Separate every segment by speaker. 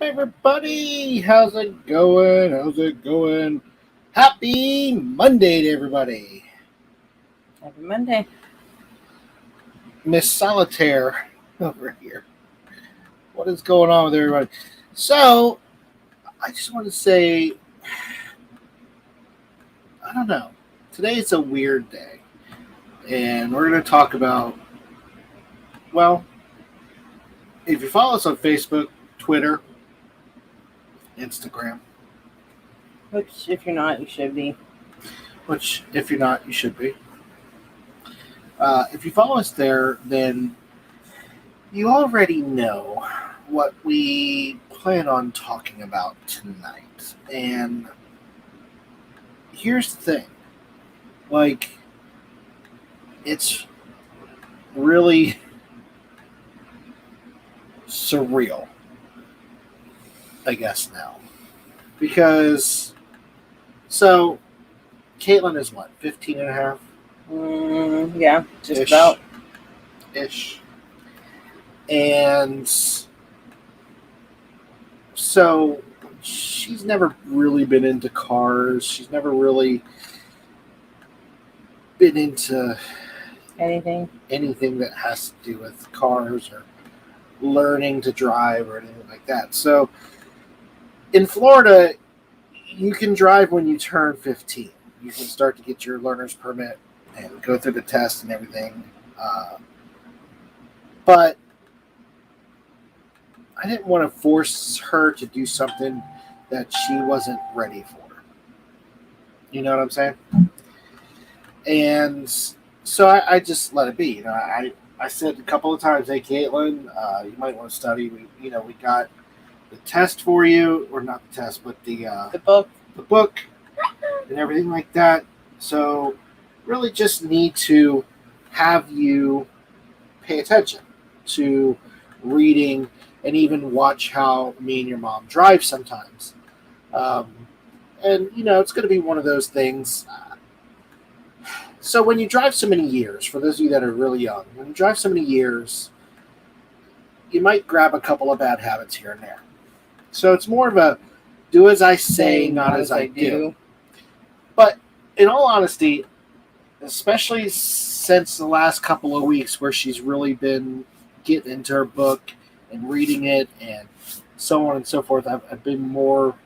Speaker 1: Everybody, how's it going? How's it going? Happy Monday to everybody.
Speaker 2: Happy Monday.
Speaker 1: Miss Solitaire over here. What is going on with everybody? So, I just want to say, I don't know. Today is a weird day. And we're going to talk about, well, if you follow us on Facebook, Twitter, Instagram.
Speaker 2: Which, if you're not, you should be.
Speaker 1: Which, if you're not, you should be. If you follow us there, then you already know what we plan on talking about tonight. And here's the thing. Like, it's really surreal, I guess, now. Because, so, Caitlin is what, 15 and a half?
Speaker 2: Yeah, just about.
Speaker 1: Ish. And so, she's never really been into cars. She's never really been into
Speaker 2: anything
Speaker 1: that has to do with cars or learning to drive or anything like that. So, in Florida, you can drive when you turn 15. You can start to get your learner's permit and go through the test and everything. But I didn't want to force her to do something that she wasn't ready for. You know what I'm saying? And so I just let it be. You know, I said a couple of times, hey, Caitlin, you might want to study. We got the test for you, or not the test, but the book and everything like that. So really just need to have you pay attention to reading and even watch how me and your mom drive sometimes. And, it's going to be one of those things. So when you drive so many years, for those of you that are really young, when you drive so many years, you might grab a couple of bad habits here and there. So it's more of a do as I say, not as I do. But in all honesty, especially since the last couple of weeks where she's really been getting into her book and reading it and so on and so forth, I've been more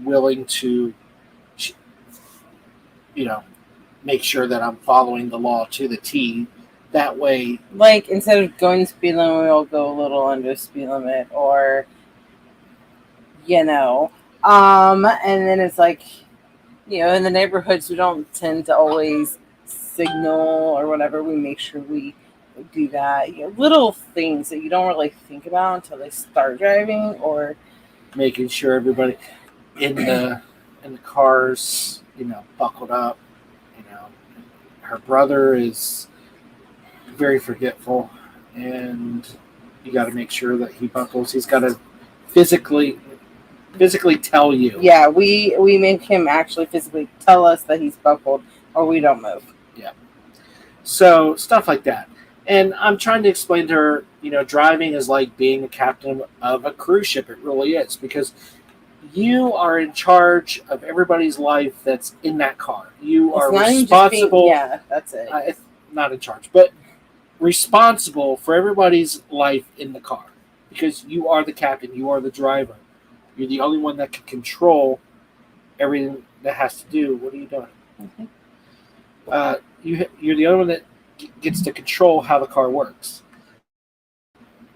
Speaker 1: willing to, make sure that I'm following the law to the T. That way,
Speaker 2: like instead of going the speed limit, we'll go a little under speed limit, or And then it's like, in the neighborhoods, we don't tend to always signal or whatever. We make sure we do that. Little things that you don't really think about until they start driving, or
Speaker 1: making sure everybody in the cars, buckled up. Her brother is very forgetful, and you got to make sure that he buckles. He's got to physically tell you.
Speaker 2: Yeah, we make him actually physically tell us that he's buckled, or we don't move.
Speaker 1: Yeah. So stuff like that. And I'm trying to explain to her, driving is like being a captain of a cruise ship. It really is, because you are in charge of everybody's life that's in that car. You are responsible.
Speaker 2: That's it.
Speaker 1: It's not in charge, but responsible for everybody's life in the car, because you are the captain. You are the driver. You're the only one that can control everything that has to do. What are you doing? Mm-hmm. You're the only one that gets to control how the car works.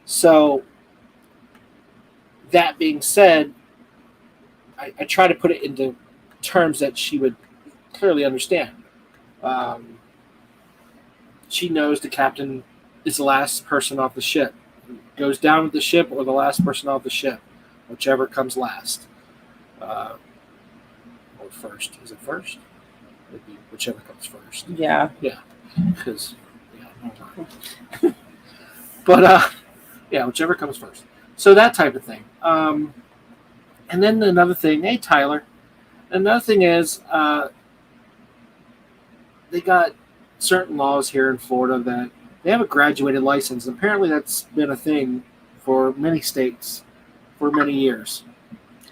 Speaker 1: So, that being said, I try to put it into terms that she would clearly understand. She knows the captain is the last person off the ship. Goes down with the ship, or the last person off the ship, whichever comes last. Or first. Is it first? It'd be whichever comes first.
Speaker 2: Yeah.
Speaker 1: Yeah. Because, but, whichever comes first. So that type of thing. And then another thing, hey, Tyler. Another thing is, they got certain laws here in Florida that they have a graduated license. Apparently that's been a thing for many states for many years.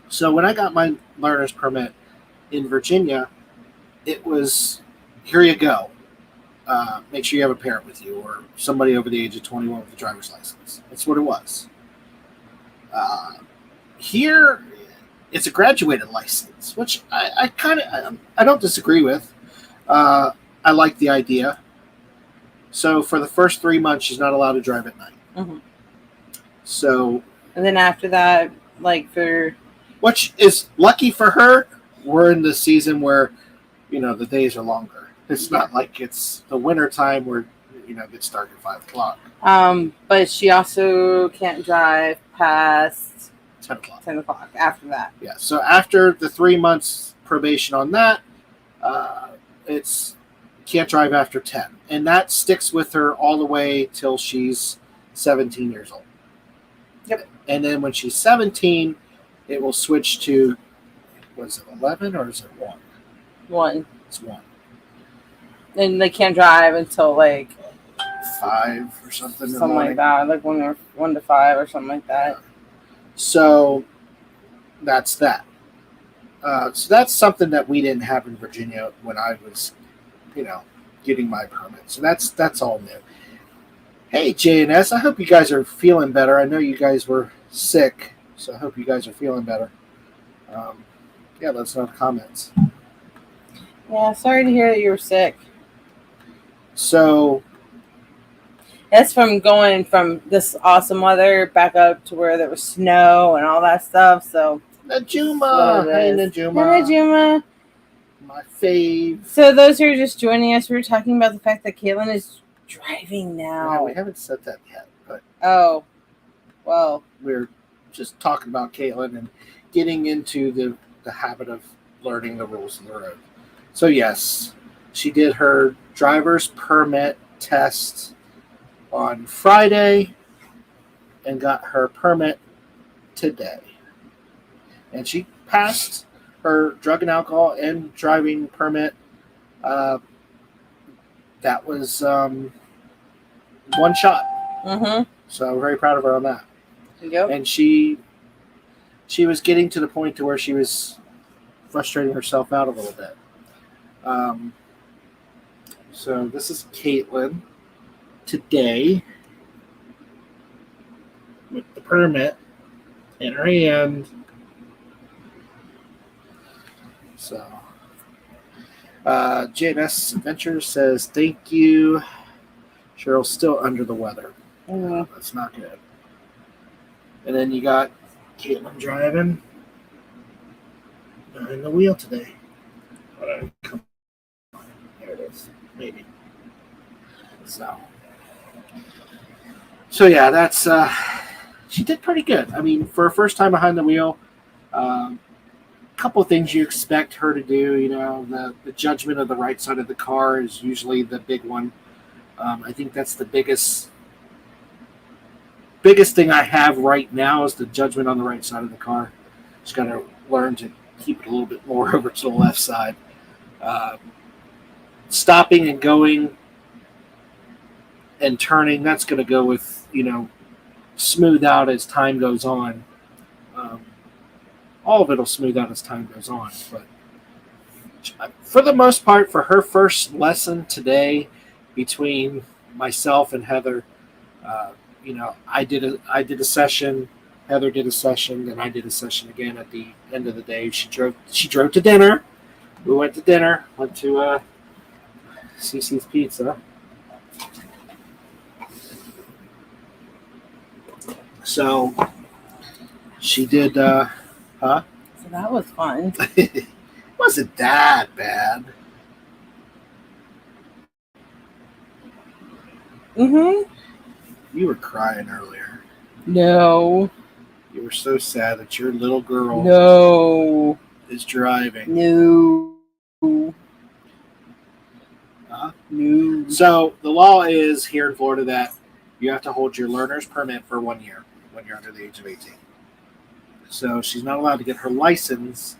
Speaker 1: So when I got my learner's permit in Virginia, it was, here you go. Make sure you have a parent with you, or somebody over the age of 21 with a driver's license. That's what it was. Here, it's a graduated license, which I don't disagree with. I like the idea. So for the first 3 months, she's not allowed to drive at night.
Speaker 2: Mm-hmm.
Speaker 1: So,
Speaker 2: and then after that,
Speaker 1: which is lucky for her, we're in the season where, the days are longer. It's not like it's the winter time where, it gets dark at 5 o'clock.
Speaker 2: But she also can't drive past
Speaker 1: 10 o'clock.
Speaker 2: 10 o'clock after that.
Speaker 1: Yeah. So after the 3 months probation on that, it's can't drive after 10. And that sticks with her all the way till she's 17 years old.
Speaker 2: Yep.
Speaker 1: And then when she's 17, it will switch to, was it 11 or is it 1?
Speaker 2: 1.
Speaker 1: It's 1.
Speaker 2: And they can't drive until 5
Speaker 1: or something.
Speaker 2: Something like that, 1 to 5 or something like that. So
Speaker 1: that's that. So that's something that we didn't have in Virginia when I was, getting my permit. So that's all new. Hey, JNS, I hope you guys are feeling better. I know you guys were sick, so I hope you guys are feeling better. Let us know in the comments.
Speaker 2: Yeah, sorry to hear that you were sick.
Speaker 1: So
Speaker 2: that's from going from this awesome weather back up to where there was snow and all that stuff. So
Speaker 1: Najuma, hey
Speaker 2: Najuma,
Speaker 1: my fave.
Speaker 2: So those who are just joining us, we were talking about the fact that Caitlin is driving now.
Speaker 1: Yeah, we haven't said that yet, but we're just talking about Caitlin and getting into the habit of learning the rules of the road. So yes, she did her driver's permit test on Friday and got her permit today. And she passed her drug and alcohol and driving permit. That was one shot.
Speaker 2: Mm-hmm.
Speaker 1: So I'm very proud of her on that.
Speaker 2: Yep.
Speaker 1: And she was getting to the point to where she was frustrating herself out a little bit. So this is Caitlin today with the permit in her hand. So JNS Adventures says, thank you. Cheryl's still under the weather.
Speaker 2: Mm-hmm.
Speaker 1: That's not good. And then you got Caitlin driving. behind the wheel today. Come on. There it is. Maybe. So yeah, that's she did pretty good. I mean, for her first time behind the wheel, a couple of things you expect her to do. You know, the judgment of the right side of the car is usually the big one. I think that's the biggest thing I have right now is the judgment on the right side of the car. Just got to learn to keep it a little bit more over to the left side. Stopping and going and turning, that's going to go with, smooth out as time goes on. All of it will smooth out as time goes on. But for the most part, for her first lesson today, between myself and Heather, I did a session. Heather did a session, and I did a session again at the end of the day. She drove to dinner. We went to dinner. Went to CC's Pizza. So she did.
Speaker 2: So that was fun.
Speaker 1: It wasn't that bad.
Speaker 2: Mm-hmm.
Speaker 1: You were crying earlier.
Speaker 2: No.
Speaker 1: You were so sad that your little girl is driving.
Speaker 2: No.
Speaker 1: No. So the law is here in Florida that you have to hold your learner's permit for 1 year when you're under the age of 18. So she's not allowed to get her license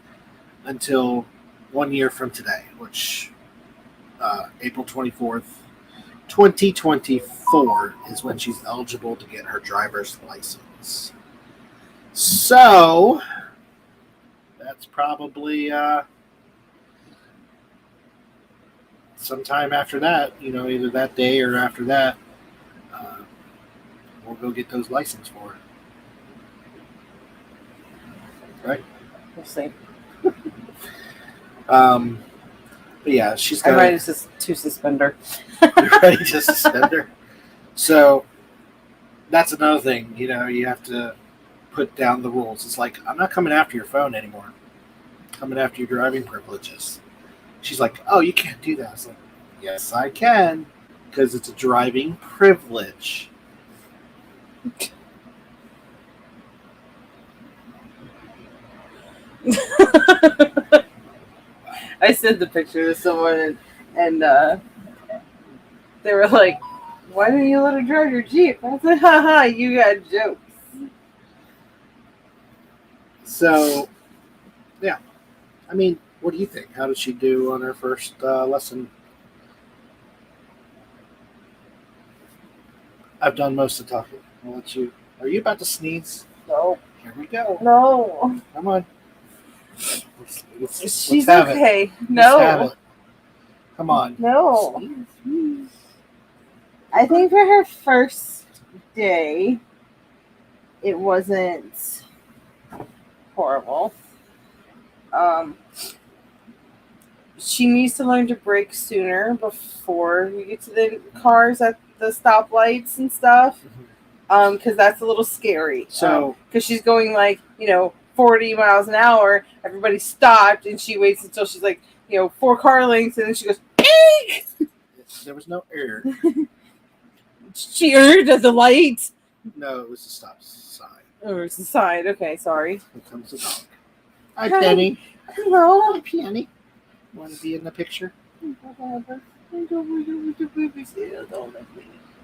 Speaker 1: until 1 year from today, which April 24th, 2024 is when she's eligible to get her driver's license. So that's probably sometime after that, either that day or after that, we'll go get those license for her. Right?
Speaker 2: We'll see.
Speaker 1: But yeah, she's got.
Speaker 2: I'm ready to suspend her.
Speaker 1: You're ready to suspend her. So that's another thing. You have to put down the rules. It's like, I'm not coming after your phone anymore. I'm coming after your driving privileges. She's like, oh, you can't do that. I was like, yes, I can, because it's a driving privilege.
Speaker 2: I sent the picture to someone and they were like, why didn't you let her drive your Jeep? I said, haha, you got jokes.
Speaker 1: So, yeah. I mean, what do you think? How did she do on her first lesson? I've done most of the talking. I'll let you. Are you about to sneeze?
Speaker 2: No.
Speaker 1: Here we go.
Speaker 2: No.
Speaker 1: Come on.
Speaker 2: She's
Speaker 1: let's
Speaker 2: okay.
Speaker 1: It.
Speaker 2: No.
Speaker 1: Let's have it. Come on.
Speaker 2: No. I think for her first day, it wasn't horrible. She needs to learn to brake sooner before we get to the cars at the stoplights and stuff. Because that's a little scary.
Speaker 1: So,
Speaker 2: because she's going 40 miles an hour, everybody stopped, and she waits until she's 4 car lengths, and then she goes, eek!
Speaker 1: There was no error.
Speaker 2: She erred at the light.
Speaker 1: No, it was the stop sign.
Speaker 2: Oh, it's the sign. Okay, sorry.
Speaker 1: Here comes the dog. Hi, Penny.
Speaker 2: Hello.
Speaker 1: Hi, Penny. Want to be in the picture? On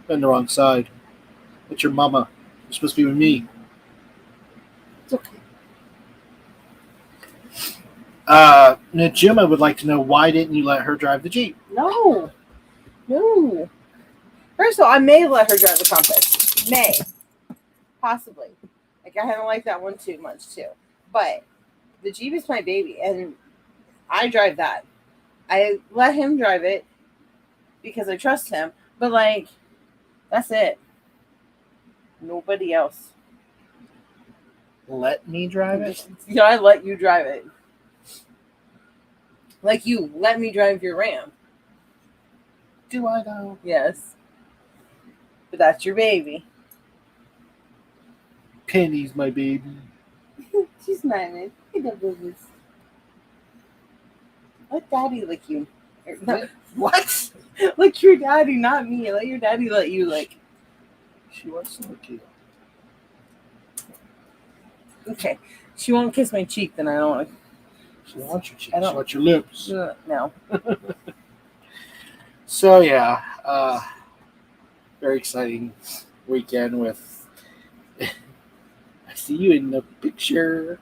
Speaker 1: the wrong side. It's your mama. You're supposed to be with me. It's okay. Najima would like to know, why didn't you let her drive the Jeep?
Speaker 2: No. First of all, I may let her drive the Compass. May. Possibly. I haven't liked that one too much, too. But the Jeep is my baby, and I drive that. I let him drive it because I trust him. But, that's it. Nobody else.
Speaker 1: Let me drive it?
Speaker 2: I let you drive it. Like you let me drive your Ram.
Speaker 1: Do I, though?
Speaker 2: Yes. But that's your baby.
Speaker 1: Penny's my baby.
Speaker 2: She's smiling. Hey, that babies. Let daddy lick you.
Speaker 1: What?
Speaker 2: Lick your daddy, not me. Let your daddy let you lick.
Speaker 1: She wants to lick you.
Speaker 2: Okay. She won't kiss my cheek, then I don't want to.
Speaker 1: She wants your cheek. She wants your lips.
Speaker 2: No.
Speaker 1: So yeah, very exciting weekend with. I see you in the picture.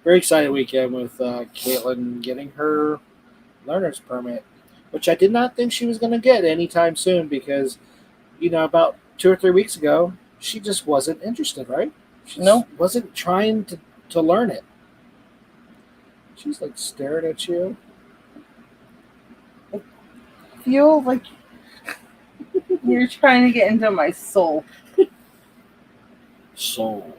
Speaker 1: Very exciting weekend with Caitlin getting her learner's permit, which I did not think she was going to get anytime soon because, about 2 or 3 weeks ago, she just wasn't interested, right? She wasn't trying to learn it. She's like staring at you.
Speaker 2: I feel like you're trying to get into my soul.
Speaker 1: Soul.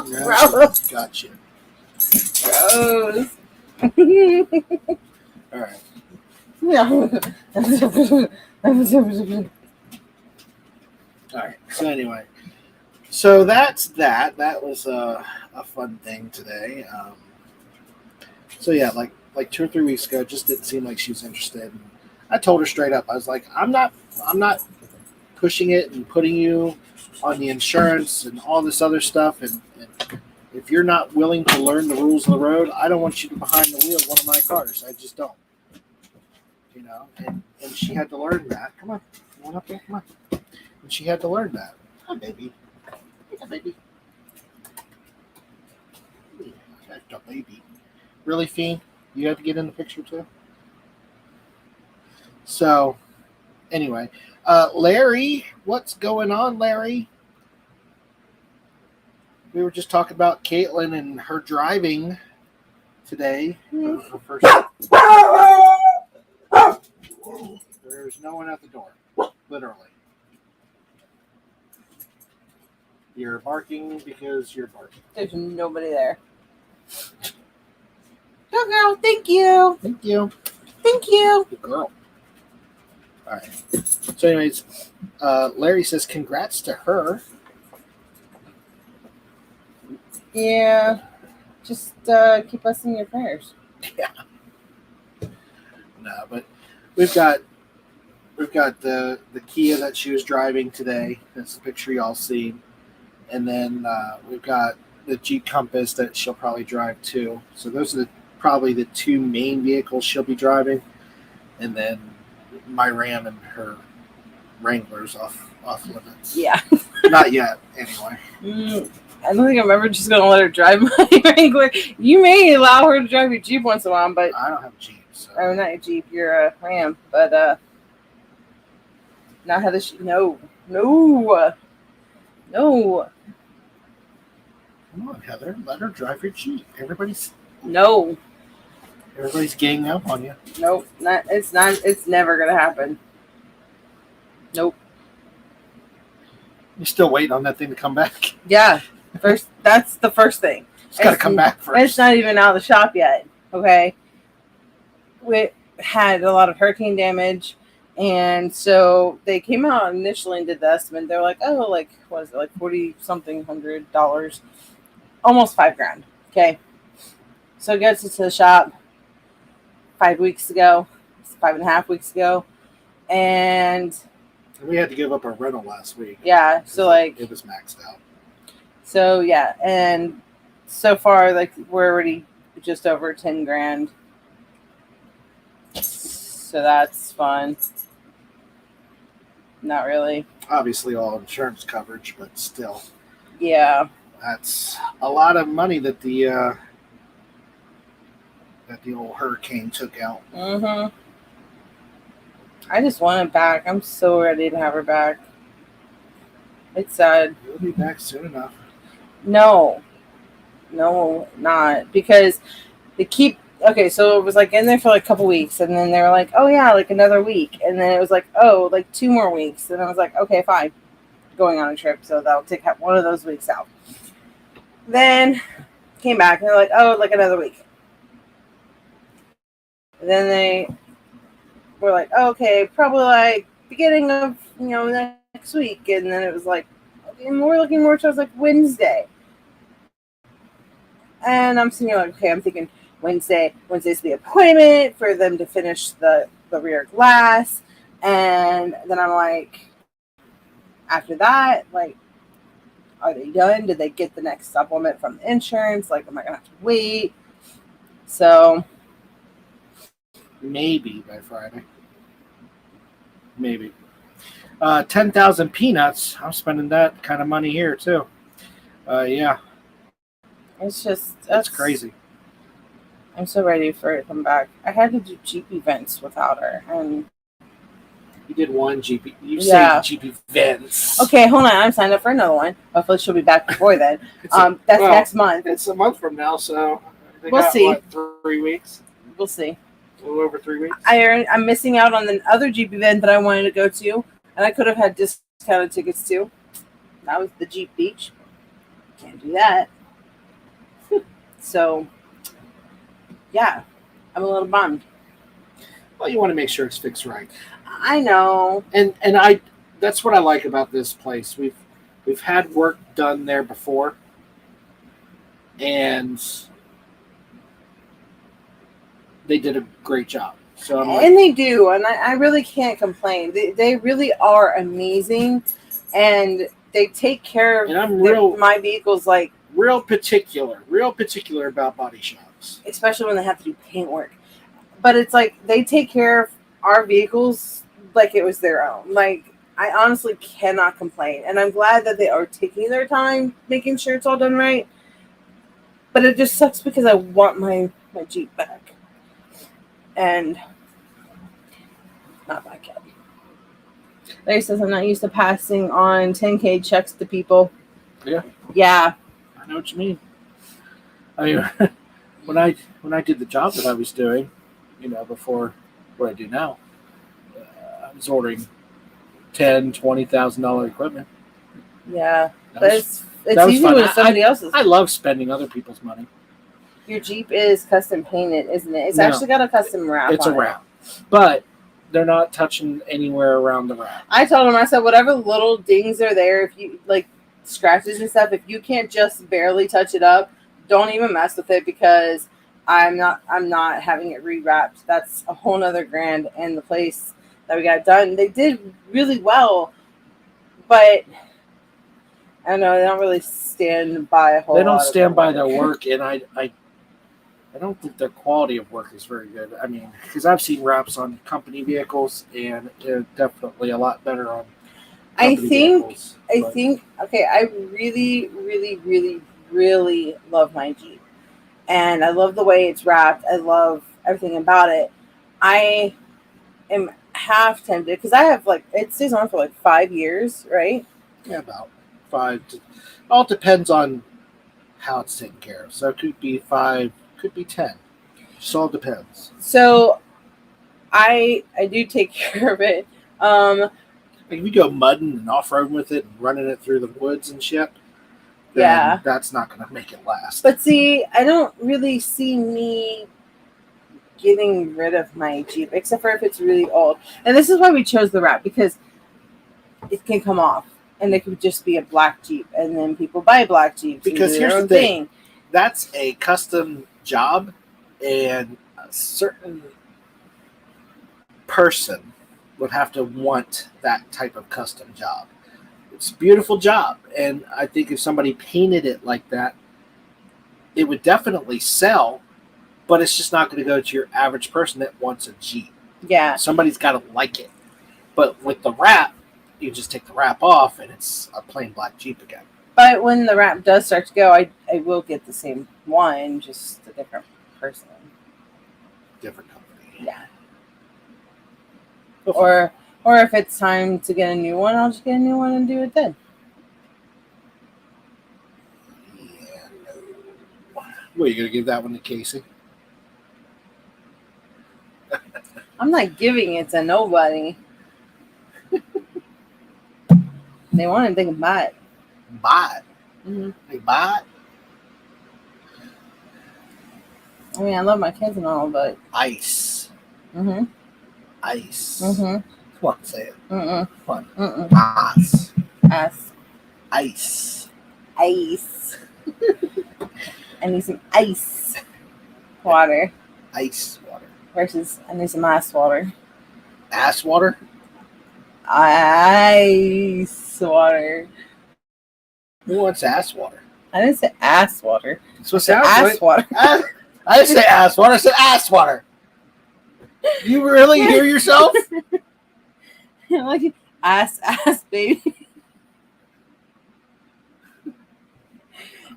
Speaker 2: Gross.
Speaker 1: Gotcha.
Speaker 2: Gross.
Speaker 1: All right.
Speaker 2: Yeah.
Speaker 1: All right. So anyway, so that's that. That was a fun thing today. So yeah, like 2 or 3 weeks ago, it just didn't seem like she was interested. And I told her straight up. I was like, I'm not pushing it and putting you on the insurance and all this other stuff. And if you're not willing to learn the rules of the road, I don't want you behind the wheel of one of my cars. I just don't. And she had to learn that. Come on. Come on up here. Come on. And she had to learn that. Hi, baby. Yeah, baby. That's a baby. Really, Fiend? You have to get in the picture, too? So, anyway. Larry, what's going on, Larry? We were just talking about Caitlin and her driving today. Her first. There's no one at the door, literally. You're barking because you're barking.
Speaker 2: There's nobody there. Go, girl. Thank you.
Speaker 1: Thank you.
Speaker 2: Thank you.
Speaker 1: Good girl. All right. So, anyways, Larry says congrats to her.
Speaker 2: Yeah. Just keep us in your prayers.
Speaker 1: Yeah. No, but we've got the Kia that she was driving today. That's the picture y'all see. And then we've got the Jeep Compass that she'll probably drive too. So those are probably the two main vehicles she'll be driving. And then my Ram and her Wrangler's off limits.
Speaker 2: Yeah.
Speaker 1: Not yet, anyway.
Speaker 2: I don't think I'm ever just going to let her drive my Wrangler. You may allow her to drive your Jeep once in a while, but...
Speaker 1: I don't have a Jeep, so...
Speaker 2: Oh, not your Jeep. You're a Ram. But, not Heather... No.
Speaker 1: Come on, Heather. Let her drive your Jeep. Everybody's ganging up on you.
Speaker 2: Nope. It's never going to happen. Nope.
Speaker 1: You're still waiting on that thing to come back?
Speaker 2: Yeah. That's the first thing.
Speaker 1: It's got to come back first.
Speaker 2: It's not even out of the shop yet. Okay. We had a lot of hurricane damage, and so they came out initially and did the estimate. They're like, oh, like what is it, like $40-something $100, almost $5,000. Okay. So it gets it to the shop 5 weeks ago, 5.5 weeks ago, and
Speaker 1: we had to give up our rental last week.
Speaker 2: Yeah. So like
Speaker 1: it was maxed out.
Speaker 2: So yeah, and so far, like we're already just over $10,000, so that's fun. Not really.
Speaker 1: Obviously, all insurance coverage, but still.
Speaker 2: Yeah.
Speaker 1: That's a lot of money that the old hurricane took out.
Speaker 2: Mhm. I just want it back. I'm so ready to have her back. It's sad.
Speaker 1: You'll be back soon enough.
Speaker 2: No, not because they keep. Okay, so it was like in there for like a couple weeks, and then they were like, "Oh yeah, like another week," and then it was like, "Oh, like 2 more weeks," and I was like, "Okay, fine, going on a trip, so that'll take one of those weeks out." Then came back and they're like, "Oh, like another week," and then they were like, oh, "Okay, probably like beginning of next next week. And then it was like, okay, we're looking more towards like Wednesday. And I'm sitting here like, okay, I'm thinking Wednesday's the appointment for them to finish the rear glass. And then I'm like, after that, like, are they done? Did they get the next supplement from the insurance? Like, am I going to have to wait? So.
Speaker 1: Maybe by Friday. Maybe. 10,000 peanuts. I'm spending that kind of money here, too. Yeah.
Speaker 2: It's just.
Speaker 1: That's crazy.
Speaker 2: I'm so ready for her to come back. I had to do Jeep events without her. And
Speaker 1: you did one GP. You say Jeep events.
Speaker 2: Okay, hold on. I'm signed up for another one. Hopefully she'll be back before then. That's next month.
Speaker 1: It's a month from now, so
Speaker 2: we'll see.
Speaker 1: What, 3 weeks?
Speaker 2: We'll see.
Speaker 1: A little over 3 weeks.
Speaker 2: I'm missing out on the other Jeep event that I wanted to go to, and I could have had discounted tickets to. That was the Jeep Beach. Can't do that. So, yeah, I'm a little bummed.
Speaker 1: Well, you want to make sure it's fixed right.
Speaker 2: I know.
Speaker 1: And that's what I like about this place. We've had work done there before, and they did a great job. So
Speaker 2: and they do, and I really can't complain. They really are amazing, and they take care of my vehicles like
Speaker 1: real particular about body shops,
Speaker 2: especially when they have to do paint work. But it's like they take care of our vehicles like it was their own. Like, I honestly cannot complain, and I'm glad that they are taking their time making sure it's all done right. But it just sucks because I want my Jeep back. And not back yet. Larry says I'm not used to passing on 10K checks to people.
Speaker 1: Yeah.
Speaker 2: Yeah.
Speaker 1: I know what you mean. I mean, when I did the job that I was doing, before what I do now, I was ordering $10,000-$20,000 equipment.
Speaker 2: Yeah, but it's easy when somebody else's.
Speaker 1: I love spending other people's money.
Speaker 2: Your Jeep is custom painted, isn't it? It's actually got a custom wrap.
Speaker 1: It's a wrap, but they're not touching anywhere around the wrap.
Speaker 2: I told them, I said, whatever little dings are there, if you like scratches and stuff, if you can't just barely touch it up, don't even mess with it because I'm not having it rewrapped. That's a whole nother $1,000. And the place that we got done, they did really well, but I don't know, they don't really stand by a whole lot.
Speaker 1: They don't stand by their work, and I don't think their quality of work is very good. I mean, because I've seen wraps on company vehicles, and they're definitely a lot better on vehicles.
Speaker 2: Okay, I really, really, really, really love my Jeep. And I love the way it's wrapped. I love everything about it. I am half tempted, because I have, it stays on for 5 years, right?
Speaker 1: Yeah, about 5. All depends on how it's taken care of. So it could be 5. Could be 10. Just all depends.
Speaker 2: So I do take care of it.
Speaker 1: If you go mudding and off-roading with it and running it through the woods and shit, then that's not going to make it last.
Speaker 2: But see, I don't really see me getting rid of my Jeep, except for if it's really old. And this is why we chose the wrap, because it can come off. And it could just be a black Jeep. And then people buy black Jeeps.
Speaker 1: Because here's the thing. That's a custom job, and a certain person would have to want that type of custom job. It's a beautiful job, and I think if somebody painted it like that, it would definitely sell, but it's just not going to go to your average person that wants a Jeep.
Speaker 2: Yeah.
Speaker 1: Somebody's got to like it. But with the wrap, you just take the wrap off, and it's a plain black Jeep again.
Speaker 2: But when the wrap does start to go, I will get the same one, just a different person.
Speaker 1: Different company.
Speaker 2: Yeah. Or if it's time to get a new one, I'll just get a new one and do it then.
Speaker 1: Yeah, no. Well, you going to give that one to Casey?
Speaker 2: I'm not giving it to nobody. They want it, they can buy it.
Speaker 1: Buy it.
Speaker 2: Mm-hmm.
Speaker 1: They buy it.
Speaker 2: I mean, I love my kids and all, but
Speaker 1: ice.
Speaker 2: Mm-hmm.
Speaker 1: Ice.
Speaker 2: Mm-hmm.
Speaker 1: Come on, say it.
Speaker 2: Mm-mm.
Speaker 1: Come on.
Speaker 2: Mm-mm.
Speaker 1: Ice.
Speaker 2: Ice.
Speaker 1: Ice.
Speaker 2: Ice. I need some ice water.
Speaker 1: Ice water.
Speaker 2: Versus I need some ice water.
Speaker 1: Ass water?
Speaker 2: Ice water.
Speaker 1: Who wants ass water?
Speaker 2: I didn't say ass water.
Speaker 1: That's what sounds
Speaker 2: ass water.
Speaker 1: I didn't say ass water. I said ass water. You really hear yourself?
Speaker 2: Like ass, baby.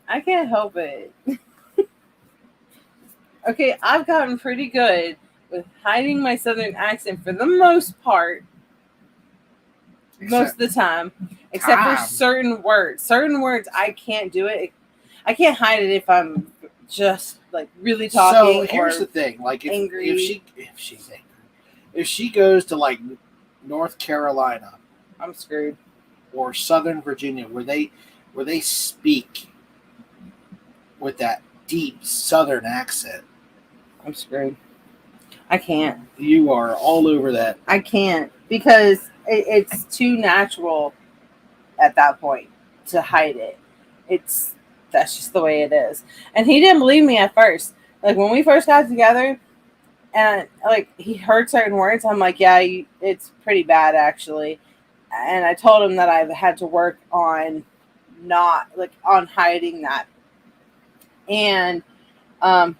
Speaker 2: I can't help it. Okay, I've gotten pretty good with hiding my southern accent for the most part. Most of the time. Except for certain words. Certain words I can't do it. I can't hide it if I'm just like really talking.
Speaker 1: So here's the thing: like
Speaker 2: angry.
Speaker 1: if she goes to like North Carolina,
Speaker 2: I'm screwed.
Speaker 1: Or Southern Virginia, where they speak with that deep Southern accent,
Speaker 2: I'm screwed. I can't.
Speaker 1: You are all over that.
Speaker 2: I can't because it's too natural at that point to hide it. That's just the way it is. And he didn't believe me at first. Like when we first got together, and like he heard certain words, I'm like, yeah, it's pretty bad actually. And I told him that I've had to work on on hiding that. And I've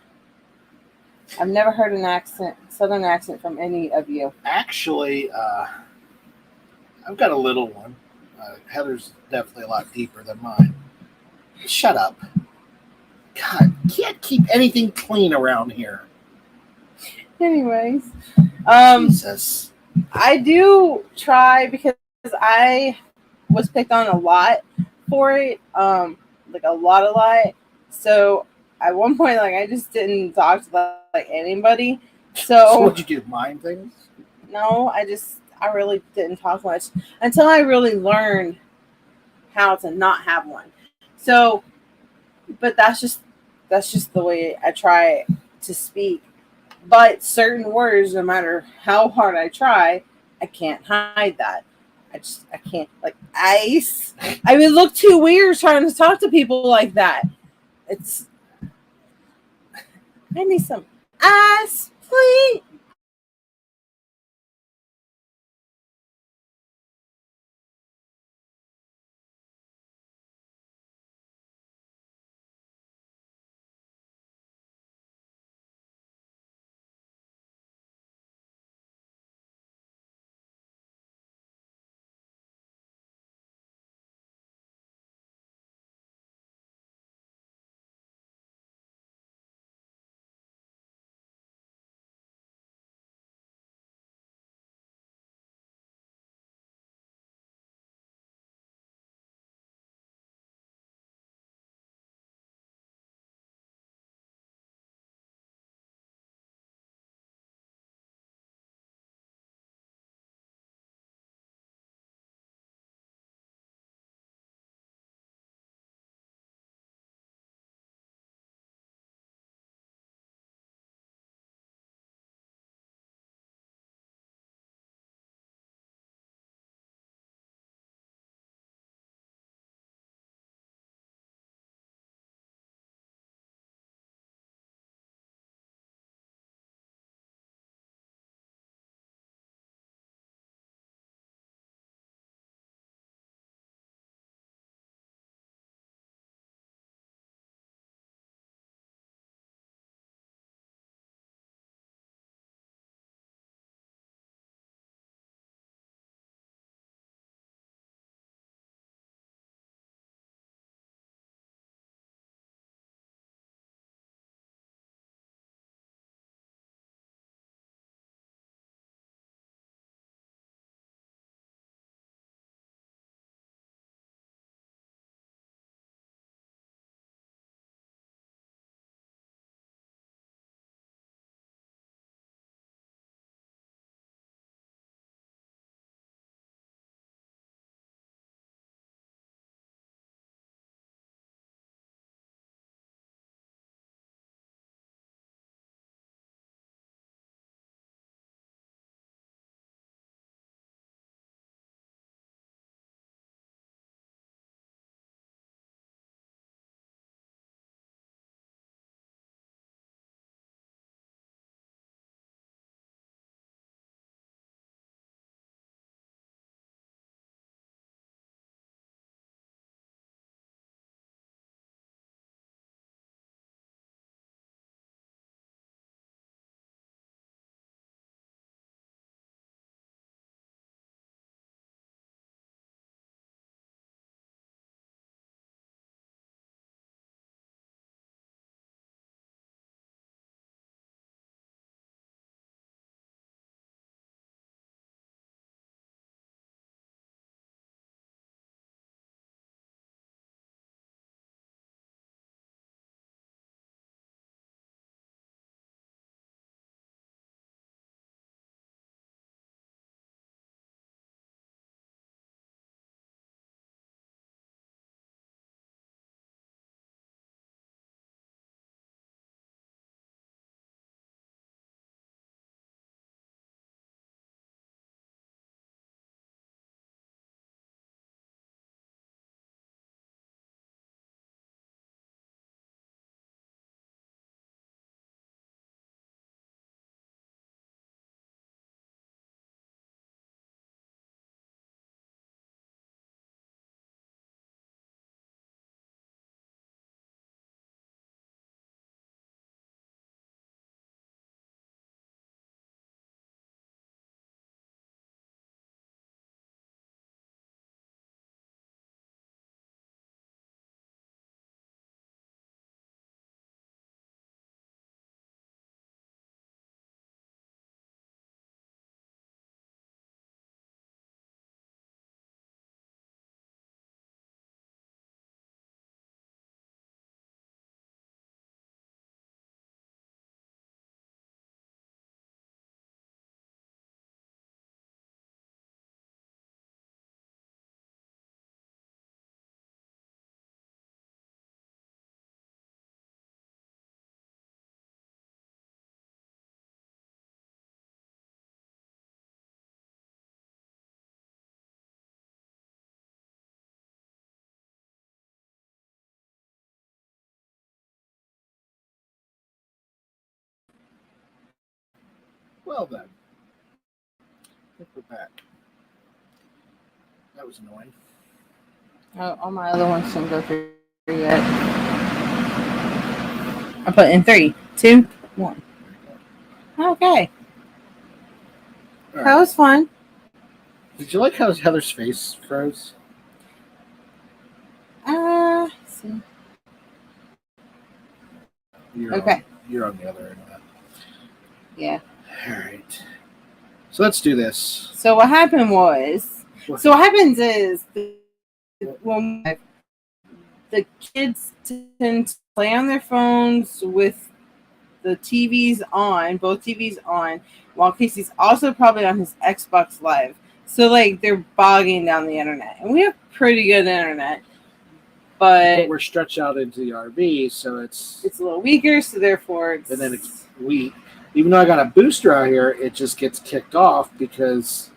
Speaker 2: never heard an southern accent from any of you.
Speaker 1: Actually, I've got a little one. Heather's definitely a lot deeper than mine. Shut up. God, can't keep anything clean around here.
Speaker 2: Anyways,
Speaker 1: Jesus.
Speaker 2: I do try because I was picked on a lot for it, like a lot. So at one point, like I just didn't talk to like anybody. So
Speaker 1: what'd you do? Mind things?
Speaker 2: No, I really didn't talk much until I really learned how to not have one. So, but that's just the way I try to speak. But certain words, no matter how hard I try, I can't hide that. I can't, like ice. I would look too weird trying to talk to people like that. I need some ice, please.
Speaker 1: Well then, I think we're back. That was annoying.
Speaker 2: Oh, all my other ones don't go through yet. I put in 3, 2, 1. Okay. Right. That was fun.
Speaker 1: Did you like how Heather's face froze?
Speaker 2: Let's see. Okay.
Speaker 1: You're on the other end of that.
Speaker 2: Yeah.
Speaker 1: All right. So let's do this.
Speaker 2: So what happened was, what happens is, when the kids tend to play on their phones with the TVs on, both TVs on, while Casey's also probably on his Xbox Live. So, like, they're bogging down the internet. And we have pretty good internet. But
Speaker 1: we're stretched out into the RV, so it's
Speaker 2: a little weaker, so therefore it's...
Speaker 1: And then even though I got a booster out here, it just gets kicked off because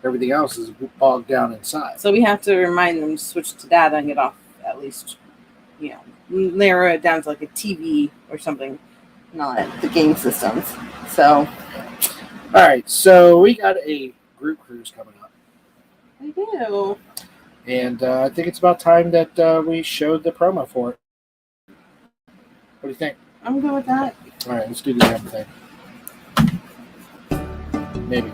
Speaker 1: everything else is bogged down inside.
Speaker 2: So we have to remind them to switch to data and get off at least, narrow it down to like a TV or something, not the game systems. So...
Speaker 1: All right, so we got a group cruise coming up.
Speaker 2: We do.
Speaker 1: And I think it's about time that we showed the promo for it. What do you think?
Speaker 2: I'm good with that.
Speaker 1: All right, let's do the damn thing. Maybe.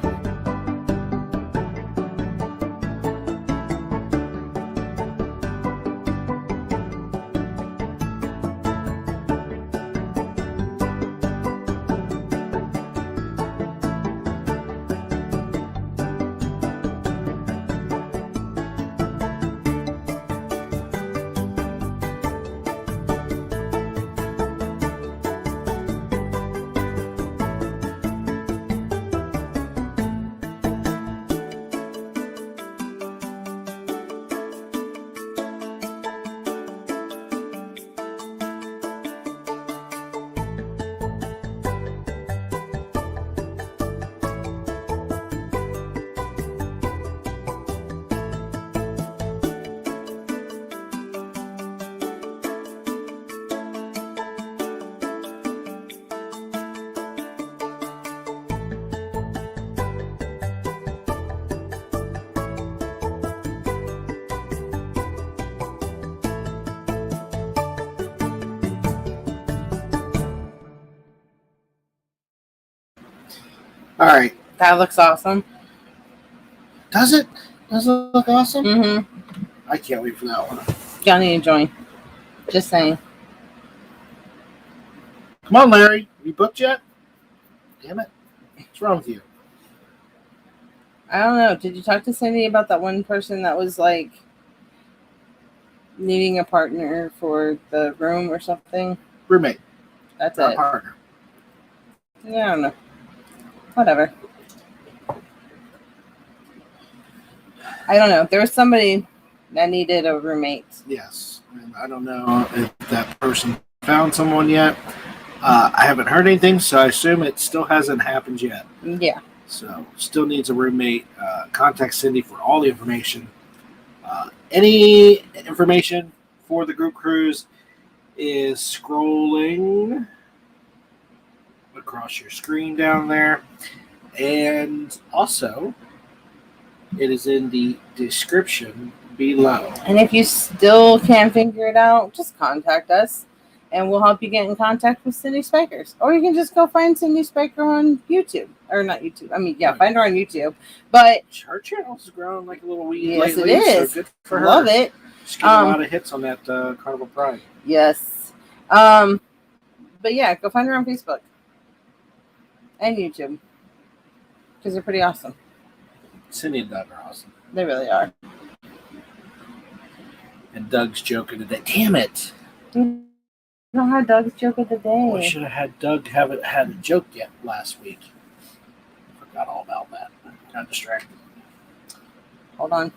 Speaker 1: All right.
Speaker 2: That looks awesome.
Speaker 1: Does it? Does it look awesome?
Speaker 2: Mm-hmm.
Speaker 1: I can't wait for that one.
Speaker 2: Y'all need to join. Just saying.
Speaker 1: Come on, Larry. You booked yet? Damn it. What's wrong with you?
Speaker 2: I don't know. Did you talk to Cindy about that one person that was like needing a partner for the room or something?
Speaker 1: Roommate.
Speaker 2: That's
Speaker 1: not
Speaker 2: it.
Speaker 1: Partner.
Speaker 2: Yeah, I don't know. Whatever. I don't know. There was somebody that needed a roommate.
Speaker 1: Yes. And I don't know if that person found someone yet. I haven't heard anything, so I assume it still hasn't happened yet.
Speaker 2: Yeah.
Speaker 1: So, still needs a roommate. Contact Cindy for all the information. Any information for the group cruise is scrolling across your screen down there. And also, it is in the description below.
Speaker 2: And if you still can't figure it out, just contact us. And we'll help you get in contact with Cindy Spikers. Or you can just go find Cindy Spiker on YouTube. Or not YouTube. I mean, yeah, find her on YouTube. But
Speaker 1: her channel's grown like a little weed
Speaker 2: yes,
Speaker 1: lately.
Speaker 2: It is.
Speaker 1: So good for her.
Speaker 2: Love it.
Speaker 1: She's getting a lot of hits on that Carnival Pride.
Speaker 2: Yes. But yeah, go find her on Facebook. And YouTube. Because they're pretty awesome.
Speaker 1: Cindy and Doug are awesome.
Speaker 2: They really are.
Speaker 1: And Doug's joking today. Damn it.
Speaker 2: I don't have Doug's joke of the day.
Speaker 1: We should have had Doug haven't had a joke yet last week. Forgot all about that. Got distracted.
Speaker 2: Hold on.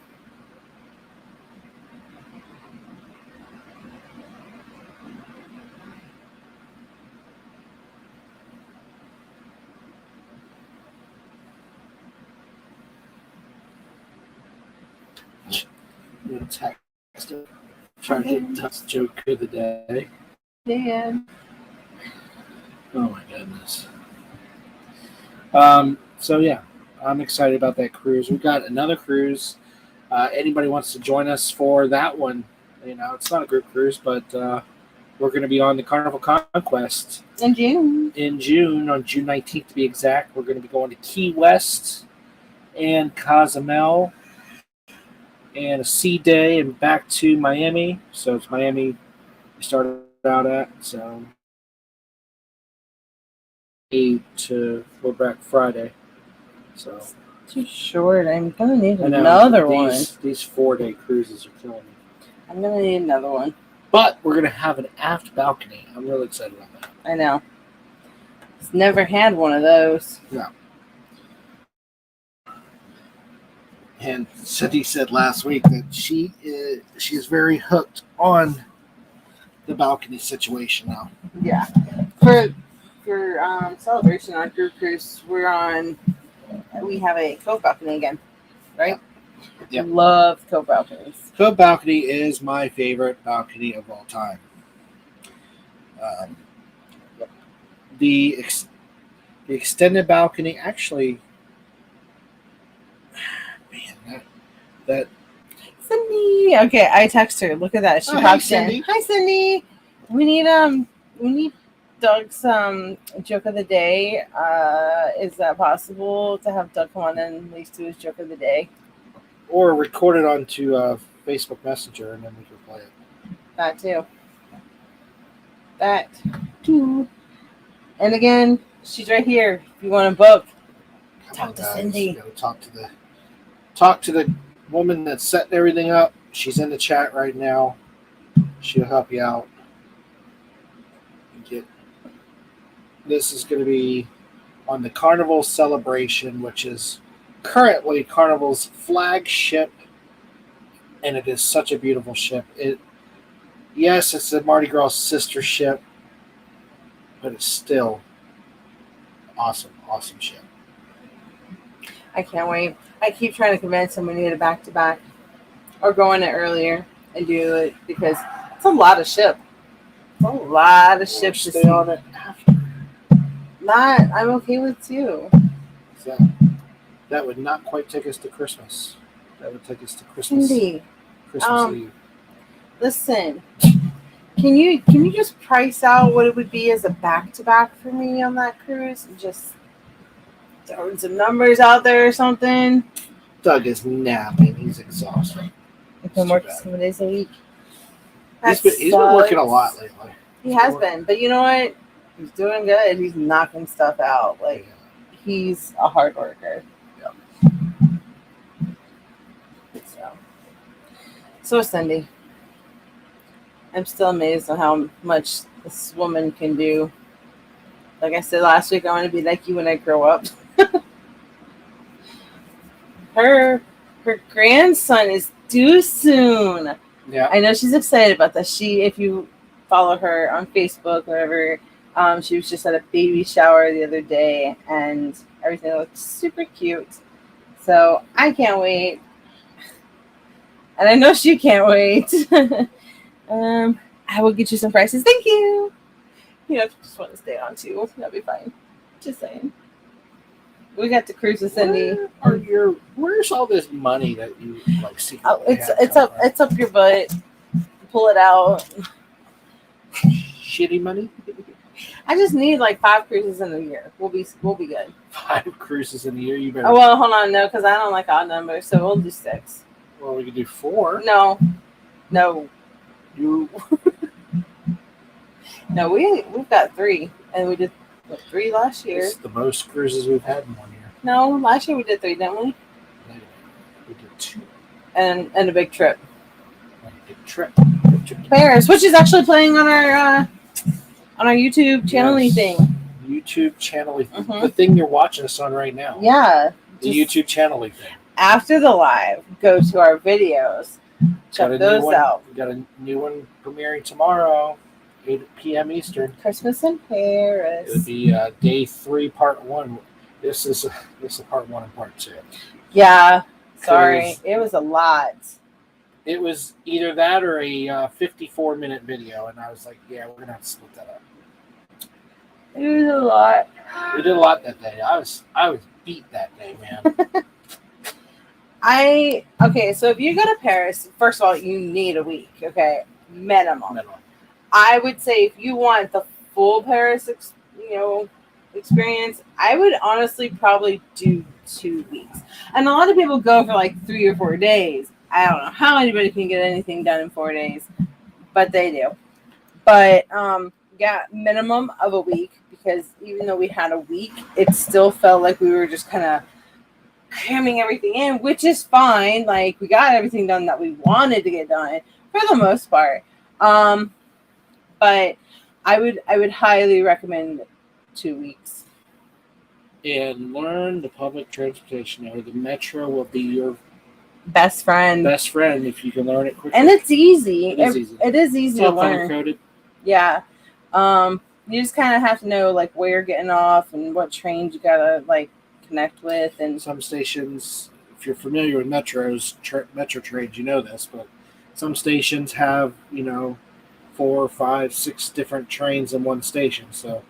Speaker 1: I'm going to text it. Trying to get Doug's joke of the day.
Speaker 2: Dan.
Speaker 1: Oh my goodness. So yeah, I'm excited about that cruise. We've got another cruise. Anybody wants to join us for that one? It's not a group cruise, but we're going to be on the Carnival Conquest
Speaker 2: in June.
Speaker 1: In June, on June 19th to be exact, we're going to be going to Key West and Cozumel and a sea day and back to Miami. So it's Miami we started out at. So we're back Friday. So
Speaker 2: too short. I'm gonna need another one.
Speaker 1: These 4-day cruises are killing me.
Speaker 2: I'm gonna need another one.
Speaker 1: But we're gonna have an aft balcony. I'm really excited about that.
Speaker 2: I know. I've never had one of those.
Speaker 1: Yeah. And Cindy said last week that she is very hooked on the balcony situation now.
Speaker 2: Yeah. For celebration on group cruise, we have a Cove balcony again, right?
Speaker 1: Yeah.
Speaker 2: Love Cove balconies.
Speaker 1: Cove balcony is my favorite balcony of all time. The extended balcony, actually, man, that.
Speaker 2: Cindy. Okay, I text her. Look at that. She pops in. Hi, Cindy. We need Doug's joke of the day. Is that possible to have Doug come on in and at least do his joke of the day?
Speaker 1: Or record it onto Facebook Messenger and then we can play it.
Speaker 2: That too. And again, she's right here. If you want to book, talk to Cindy.
Speaker 1: You gotta talk to the woman that's setting everything up. She's in the chat right now. She'll help you out. This is going to be on the Carnival Celebration, which is currently Carnival's flagship, and it is such a beautiful ship. Yes, it's the Mardi Gras sister ship, but it's still awesome ship.
Speaker 2: I can't wait. I keep trying to convince him we need a back-to-back or go in it earlier and do it because it's a lot of ship. It's a lot of ships to
Speaker 1: stay on it after.
Speaker 2: I'm okay with too.
Speaker 1: That would not quite take us to Christmas. That would take us to Christmas.
Speaker 2: Cindy,
Speaker 1: Christmas Eve.
Speaker 2: Listen, can you just price out what it would be as a back-to-back for me on that cruise and just throwing some numbers out there or something?
Speaker 1: Doug is napping. He's exhausted.
Speaker 2: He's been working 7 days a week.
Speaker 1: He's been working a lot lately.
Speaker 2: He has been, but you know what? He's doing good. He's knocking stuff out. He's a hard worker.
Speaker 1: Yeah.
Speaker 2: So Cindy, I'm still amazed at how much this woman can do. Like I said last week, I want to be like you when I grow up. Her grandson is due soon.
Speaker 1: Yeah.
Speaker 2: I know she's excited about that. If you follow her on Facebook, whatever, she was just at a baby shower the other day, and everything looked super cute. So I can't wait, and I know she can't wait. I will get you some prices. Thank you. You know, if you just want to stay on too, that'll be fine. Just saying. We got to cruise with Cindy.
Speaker 1: Where's all this money that you see?
Speaker 2: Oh, it's up your butt. Pull it out.
Speaker 1: Shitty money.
Speaker 2: I just need 5 cruises in a year. We'll be good.
Speaker 1: 5 cruises in a year. You better.
Speaker 2: Oh well, hold on, no, because I don't like odd numbers, so we'll do 6.
Speaker 1: Well, we could do 4.
Speaker 2: No.
Speaker 1: You.
Speaker 2: No, we've got 3, and we did 3 last year.
Speaker 1: It's the most cruises we've had in 1 year.
Speaker 2: No, last year we did 3, didn't we?
Speaker 1: We did 2.
Speaker 2: And a big trip.
Speaker 1: Big trip.
Speaker 2: Paris, which is actually playing on our YouTube channel-y thing.
Speaker 1: YouTube channel-y thing.
Speaker 2: Mm-hmm.
Speaker 1: The thing you're watching us on right now.
Speaker 2: Yeah.
Speaker 1: The YouTube channel-y thing.
Speaker 2: After the live, go to our videos. Check those out.
Speaker 1: We got a new one premiering tomorrow, 8 p.m. Eastern.
Speaker 2: Christmas in Paris.
Speaker 1: It would be day 3, part 1. This is part 1 and part 2.
Speaker 2: Yeah. Sorry, it was a lot.
Speaker 1: It was either that or a 54-minute video, and I was like, yeah, we're going to have to split that up.
Speaker 2: It was a lot.
Speaker 1: We did a lot that day. I was beat that day, man.
Speaker 2: Okay, so if you go to Paris, first of all, you need a week, okay? Minimum. I would say if you want the full Paris, experience, I would honestly probably do 2 weeks. And a lot of people go for like 3 or 4 days. I don't know how anybody can get anything done in 4 days, but they do. But yeah, minimum of a week, because even though we had a week, it still felt like we were just kind of cramming everything in, which is fine. Like, we got everything done that we wanted to get done for the most part. But I would highly recommend 2 weeks.
Speaker 1: And learn the public transportation, or the metro will be your
Speaker 2: best friend
Speaker 1: if you can learn it quickly.
Speaker 2: And it's easy.
Speaker 1: It
Speaker 2: is easy to learn.
Speaker 1: Color-coded.
Speaker 2: Yeah. You just kind of have to know like where you're getting off and what trains you gotta like connect with. And
Speaker 1: some stations, if you're familiar with metro trains, you know this, but some stations have 4, 5, 6 different trains in one station. So,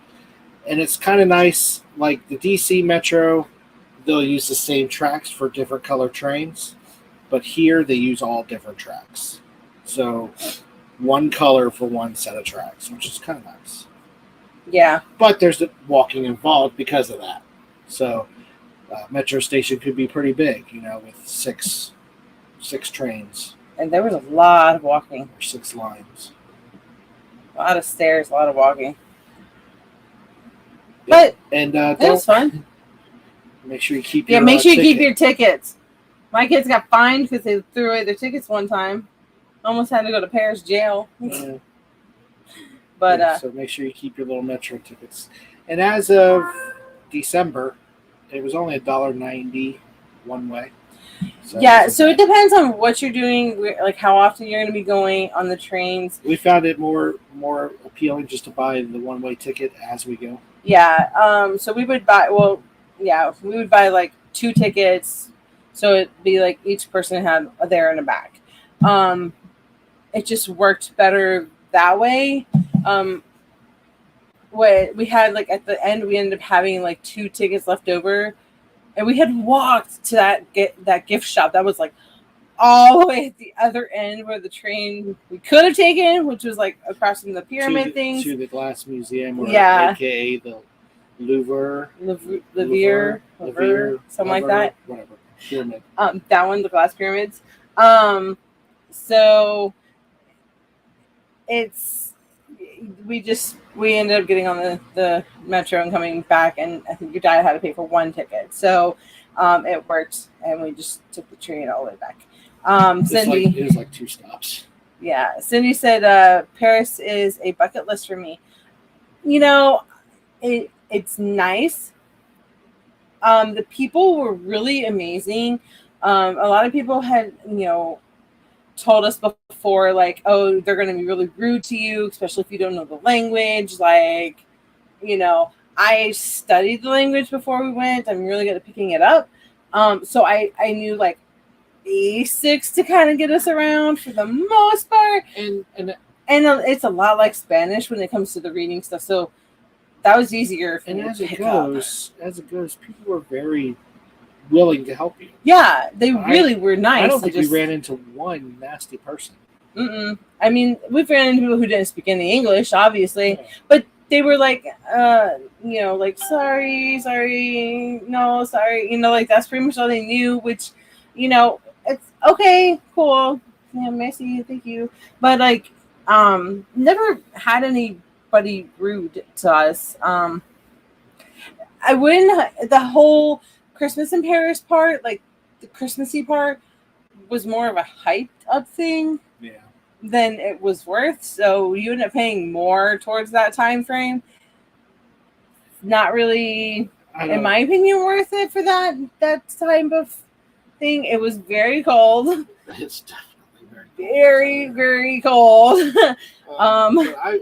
Speaker 1: and it's kind of nice. Like the DC Metro, they'll use the same tracks for different color trains, but here they use all different tracks. So, one color for one set of tracks, which is kind of nice.
Speaker 2: Yeah.
Speaker 1: But there's the walking involved because of that. So, metro station could be pretty big, with six trains.
Speaker 2: And there was a lot of walking.
Speaker 1: Or 6 lines.
Speaker 2: A lot of stairs, a lot of walking. But
Speaker 1: and
Speaker 2: it was fun.
Speaker 1: Make sure you keep your
Speaker 2: make sure you keep your tickets. My kids got fined because they threw away their tickets one time. Almost had to go to Paris jail.
Speaker 1: Yeah.
Speaker 2: But
Speaker 1: so make sure you keep your little metro tickets. And as of December, it was only $1.90 one way. So
Speaker 2: so it depends on what you're doing, like how often you're going to be going on the trains.
Speaker 1: We found it more appealing just to buy the one-way ticket as we go.
Speaker 2: Yeah. So we would buy. Well, yeah, we would buy like 2 tickets, so it'd be like each person had a there and a back. It just worked better that way. What we had, like at the end, we ended up having like 2 tickets left over. And we had walked to that gift shop that was like all the way at the other end where the train we could have taken, which was like across from the pyramid things.
Speaker 1: To the Glass Museum, or AKA the Louvre,
Speaker 2: something like that.
Speaker 1: Whatever. Pyramid.
Speaker 2: That one, the glass pyramids. So we ended up getting on the metro and coming back, and I think your dad had to pay for 1 ticket. So it worked, and we just took the train all the way back. Cindy,
Speaker 1: it was like 2 stops.
Speaker 2: Yeah, Cindy said Paris is a bucket list for me. It's nice. The people were really amazing. A lot of people had, told us before, like, oh, they're going to be really rude to you, especially if you don't know the language. Like, I studied the language before we went. I'm really good at picking it up. So I knew like basics to kind of get us around for the most part. And it's a lot like Spanish when it comes to the reading stuff. So that was easier for me to pick up.
Speaker 1: As it goes, people were very willing to help you.
Speaker 2: Yeah, they really were nice.
Speaker 1: I don't think we ran into one nasty person.
Speaker 2: I mean, we've ran into people who didn't speak any English, obviously, but they were like, like, sorry, no, sorry, like that's pretty much all they knew, which, it's okay, cool, yeah, merci, thank you, but like, never had anybody rude to us. I wouldn't, the whole Christmas in Paris part, like the Christmassy part, was more of a hyped up thing than it was worth. So you end up paying more towards that time frame. Not really, in my opinion, worth it for that type of thing. It was very cold.
Speaker 1: It's definitely
Speaker 2: very, very cold.
Speaker 1: I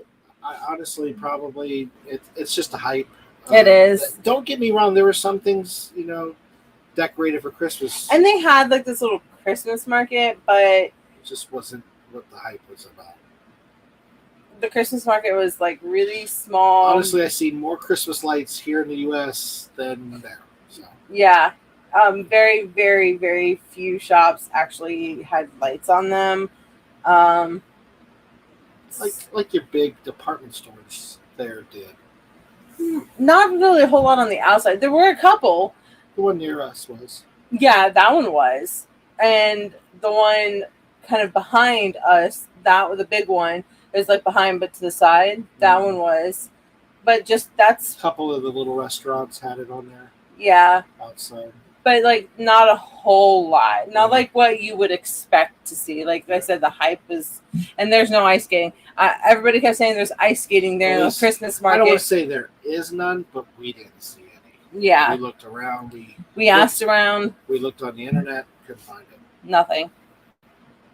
Speaker 1: honestly probably it's just a hype.
Speaker 2: It is.
Speaker 1: Don't get me wrong. There were some things, decorated for Christmas.
Speaker 2: And they had like this little Christmas market, but
Speaker 1: it just wasn't what the hype was about.
Speaker 2: the Christmas market was like really small.
Speaker 1: Honestly, I've seen more Christmas lights here in the U.S. than there. So.
Speaker 2: Yeah. Very, very, very few shops actually had lights on them.
Speaker 1: Like your big department stores there did.
Speaker 2: Not really a whole lot on the outside. There were a couple.
Speaker 1: The one near us was.
Speaker 2: Yeah, that one was. And the one kind of behind us, that was the big one. It was like behind but to the side. That one was. But just that's...
Speaker 1: A couple of the little restaurants had it on there.
Speaker 2: Yeah.
Speaker 1: Outside.
Speaker 2: But like not a whole lot. Not like what you would expect to see. Like I said, the hype is... And there's no ice skating. Everybody kept saying there's ice skating there in the Christmas market.
Speaker 1: I don't want to say there is none, but we didn't see any.
Speaker 2: Yeah.
Speaker 1: We looked around.
Speaker 2: We asked around.
Speaker 1: We looked on the internet. Couldn't find it.
Speaker 2: Nothing.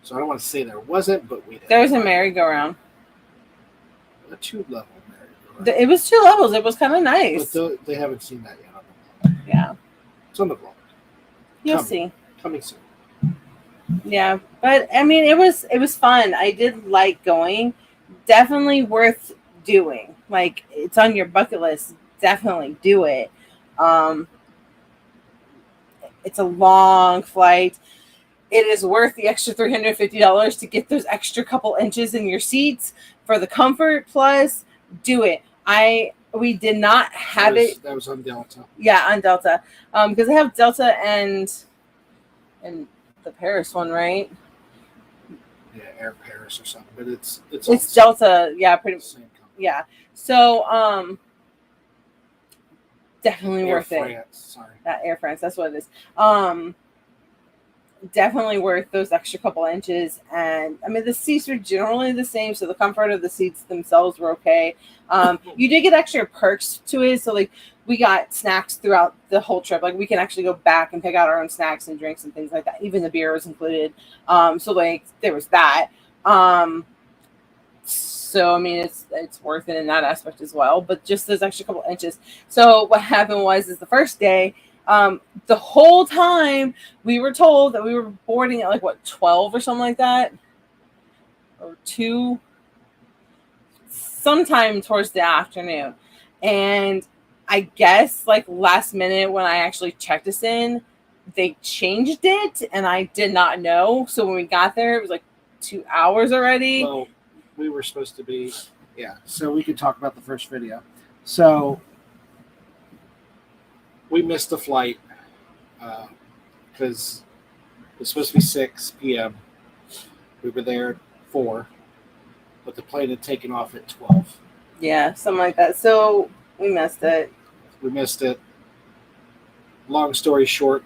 Speaker 1: So I don't want to say there wasn't, but we didn't.
Speaker 2: There was a merry-go-round.
Speaker 1: A 2-level merry-go-round.
Speaker 2: It was 2 levels. It was kind of nice.
Speaker 1: But they haven't seen that yet on the vlog.
Speaker 2: Yeah.
Speaker 1: It's on the vlog.
Speaker 2: You'll see.
Speaker 1: Coming soon.
Speaker 2: Yeah, but I mean, it was fun. I did like going. Definitely worth doing. Like, it's on your bucket list. Definitely do it. It's a long flight. It is worth the extra $350 to get those extra couple inches in your seats for the comfort. Plus, do it. We did not have it.
Speaker 1: That was on Delta.
Speaker 2: Yeah, on Delta. Because I have Delta and the Paris one, right?
Speaker 1: Yeah, Air Paris or something. But
Speaker 2: it's Delta. Yeah, pretty much. Yeah. So definitely
Speaker 1: Air
Speaker 2: worth
Speaker 1: France,
Speaker 2: it.
Speaker 1: Sorry.
Speaker 2: Air France. That's what it is. Definitely worth those extra couple inches. And I mean, the seats are generally the same, so the comfort of the seats themselves were okay. You did get extra perks to it, so like we got snacks throughout the whole trip. Like we can actually go back and pick out our own snacks and drinks and things like that. Even the beer was included. So like there was that. So I mean, it's worth it in that aspect as well. But just those extra couple inches. So what happened is the first day. The whole time we were told that we were boarding at 12 or something like that, or 2, sometime towards the afternoon. And I guess last minute when I actually checked us in, they changed it and I did not know. So when we got there, it was 2 hours already.
Speaker 1: Well, we were supposed to be, so we could talk about the first video. So we missed the flight because it was supposed to be 6 p.m. We were there at 4, but the plane had taken off at 12.
Speaker 2: Yeah, something like that. So we missed it.
Speaker 1: Long story short,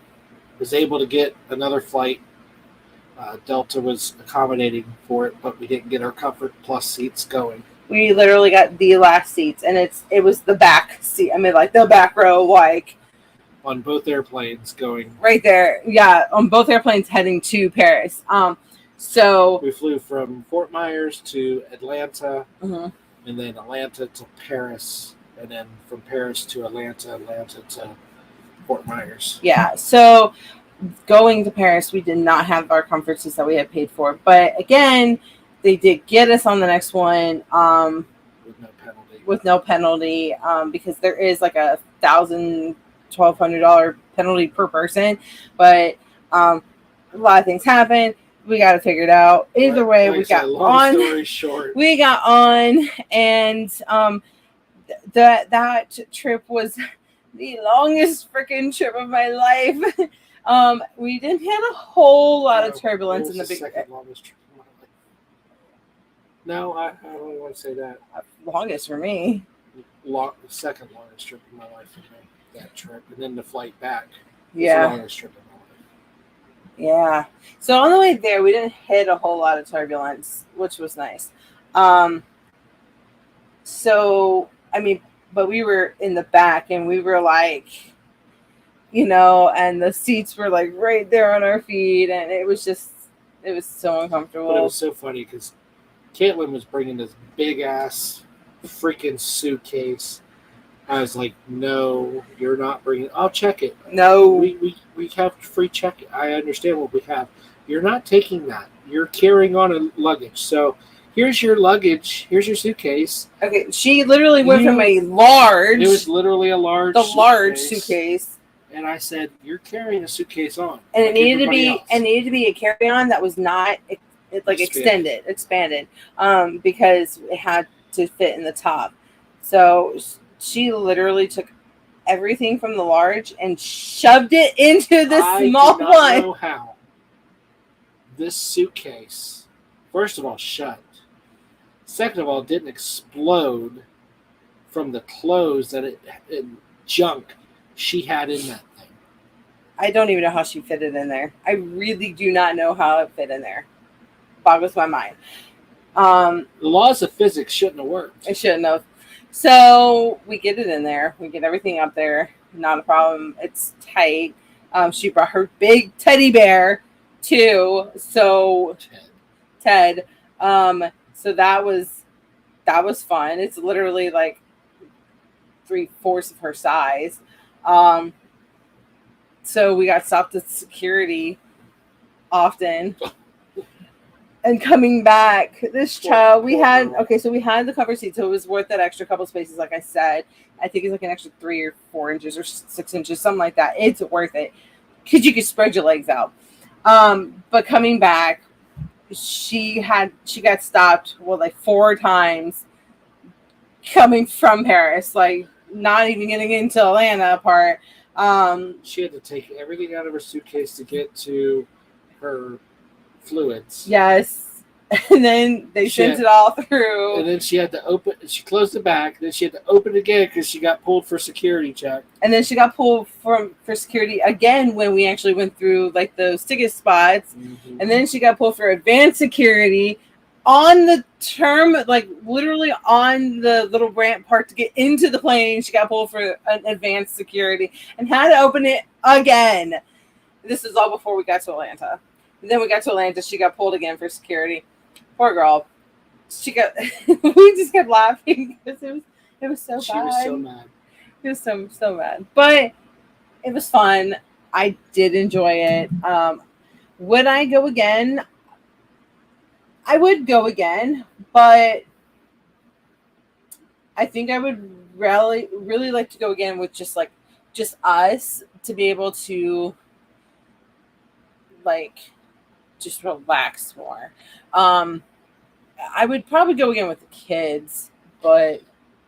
Speaker 1: was able to get another flight. Delta was accommodating for it, but we didn't get our Comfort Plus seats going.
Speaker 2: We literally got the last seats, and it was the back seat. I mean, the back row,
Speaker 1: on both airplanes going
Speaker 2: right there. Yeah, on both airplanes heading to Paris. So
Speaker 1: we flew from Fort Myers to Atlanta,
Speaker 2: and
Speaker 1: then Atlanta to Paris, and then from Paris to Atlanta to Fort Myers.
Speaker 2: Yeah. So going to Paris, we did not have our comfort seats that we had paid for, but again, they did get us on the next one. With no penalty. Because there is $1,200 penalty per person, but a lot of things happen. We got to figure it out. Either way, we got on.
Speaker 1: Story short.
Speaker 2: We got on, and that trip was the longest freaking trip of my life. We didn't hit a whole lot of turbulence in the beginning.
Speaker 1: Second longest trip of my life. No, I don't want to say that.
Speaker 2: Longest for me.
Speaker 1: Second longest trip of my life for me. That trip, and then the flight back.
Speaker 2: Yeah.
Speaker 1: The longest trip of my life.
Speaker 2: Yeah. So on the way there, we didn't hit a whole lot of turbulence, which was nice. So I mean, but we were in the back, and we were and the seats were right there on our feet, and it was so uncomfortable.
Speaker 1: But it was so funny because Caitlin was bringing this big ass freaking suitcase. I was like, no, you're not bringing. I'll check it.
Speaker 2: No,
Speaker 1: we have free check. I understand what we have. You're not taking that. You're carrying on a luggage. So here's your luggage. Here's your suitcase.
Speaker 2: Okay, she literally went from a large.
Speaker 1: It was literally a large.
Speaker 2: The large suitcase.
Speaker 1: And I said, "You're carrying a suitcase on."
Speaker 2: And it needed to be. It needed to be a carry-on that was not expanded, because it had to fit in the top. So she literally took everything from the large and shoved it into the small one. I don't know
Speaker 1: how this suitcase, first of all, shut. Second of all, it didn't explode from the clothes that it junk she had in that thing.
Speaker 2: I don't even know how she fit it in there. I really do not know how it fit in there. Boggles my mind.
Speaker 1: The laws of physics shouldn't have worked.
Speaker 2: It shouldn't have. So we get it in there. We get everything up there. Not a problem. It's tight. She brought her big teddy bear too. So Ted. So that was fun. It's literally like 3/4 of her size. So we got stopped at security often. And coming back, this child, we had the cover seat, so it was worth that extra couple spaces. Like I said, I think it's like an extra 3 or 4 inches or 6 inches, something like that. It's worth it because you could spread your legs out. But coming back, she got stopped like 4 times coming from Paris, like not even getting into Atlanta part.
Speaker 1: She had to take everything out of her suitcase to get to her fluids.
Speaker 2: Yes. And then they sent it all through.
Speaker 1: And then she had to she closed it back. Then she had to open it again because she got pulled for security check.
Speaker 2: And then she got pulled for security again when we actually went through like those ticket spots. Mm-hmm. And then she got pulled for advanced security on the like literally on the little ramp part to get into the plane. She got pulled for an advanced security and had to open it again. This is all before we got to Atlanta. And then we got to Atlanta. She got pulled again for security. Poor girl. We just kept laughing because it was so bad. She was so mad. It was so mad. But it was fun. I did enjoy it. Would I go again? I would go again, but I think I would really like to go again with just us to be able to just relax more. I would probably go again with the kids, but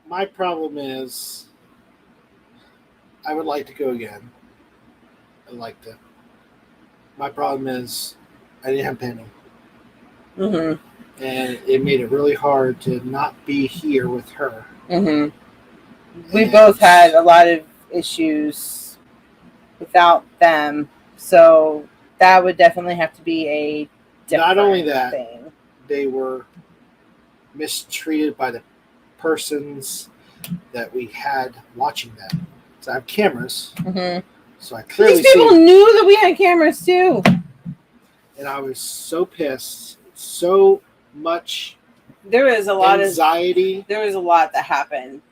Speaker 1: my problem is I would like to go again. My problem is I didn't have a penny. Mm-hmm. And it made it really hard to not be here with her.
Speaker 2: Mm-hmm. We both had a lot of issues without them, so that would definitely have to be a different
Speaker 1: Not only that,
Speaker 2: thing.
Speaker 1: They were mistreated by the persons that we had watching them. So I have cameras. Mm-hmm. So I clearly
Speaker 2: These people knew that we had cameras too.
Speaker 1: And I was so pissed. So much
Speaker 2: there was a lot
Speaker 1: anxiety.
Speaker 2: There was a lot that happened.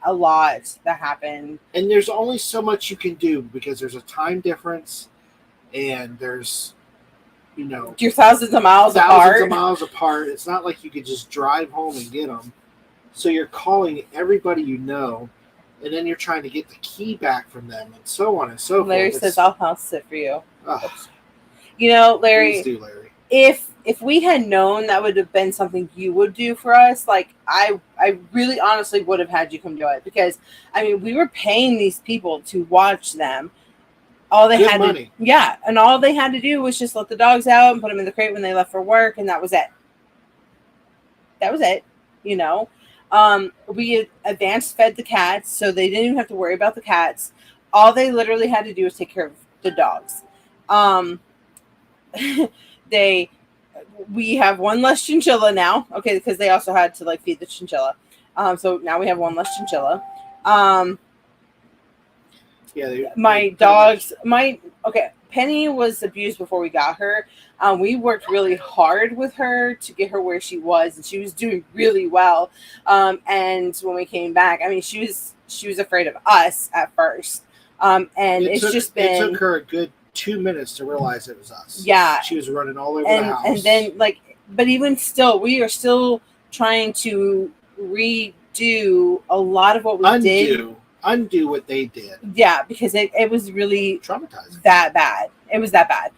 Speaker 1: And there's only so much you can do because there's a time difference and there's,
Speaker 2: you're thousands of miles
Speaker 1: apart. It's not like you could just drive home and get them. So you're calling everybody you know, and then you're trying to get the key back from them, and so on and so forth.
Speaker 2: Larry says, "I'll house sit for you." Larry.
Speaker 1: Please do, Larry.
Speaker 2: If we had known that would have been something you would do for us, like I really honestly would have had you come do it because we were paying these people to watch them. All they had money. And all they had to do was just let the dogs out and put them in the crate when they left for work, and that was it. We advanced fed the cats, so they didn't even have to worry about the cats. All they literally had to do was take care of the dogs. We have one less chinchilla now, okay, because they also had to feed the chinchilla. So now we have one less chinchilla. Penny was abused before we got her. We worked really hard with her to get her where she was, and she was doing really well. And when we came back, she was afraid of us at first. It took
Speaker 1: her a good 2 minutes to realize it was us.
Speaker 2: Yeah.
Speaker 1: She was running all over the house.
Speaker 2: And then But even still, we are still trying to redo a lot of what we did.
Speaker 1: Undo what they did.
Speaker 2: Yeah, because it was really
Speaker 1: traumatizing.
Speaker 2: That bad. It was that bad.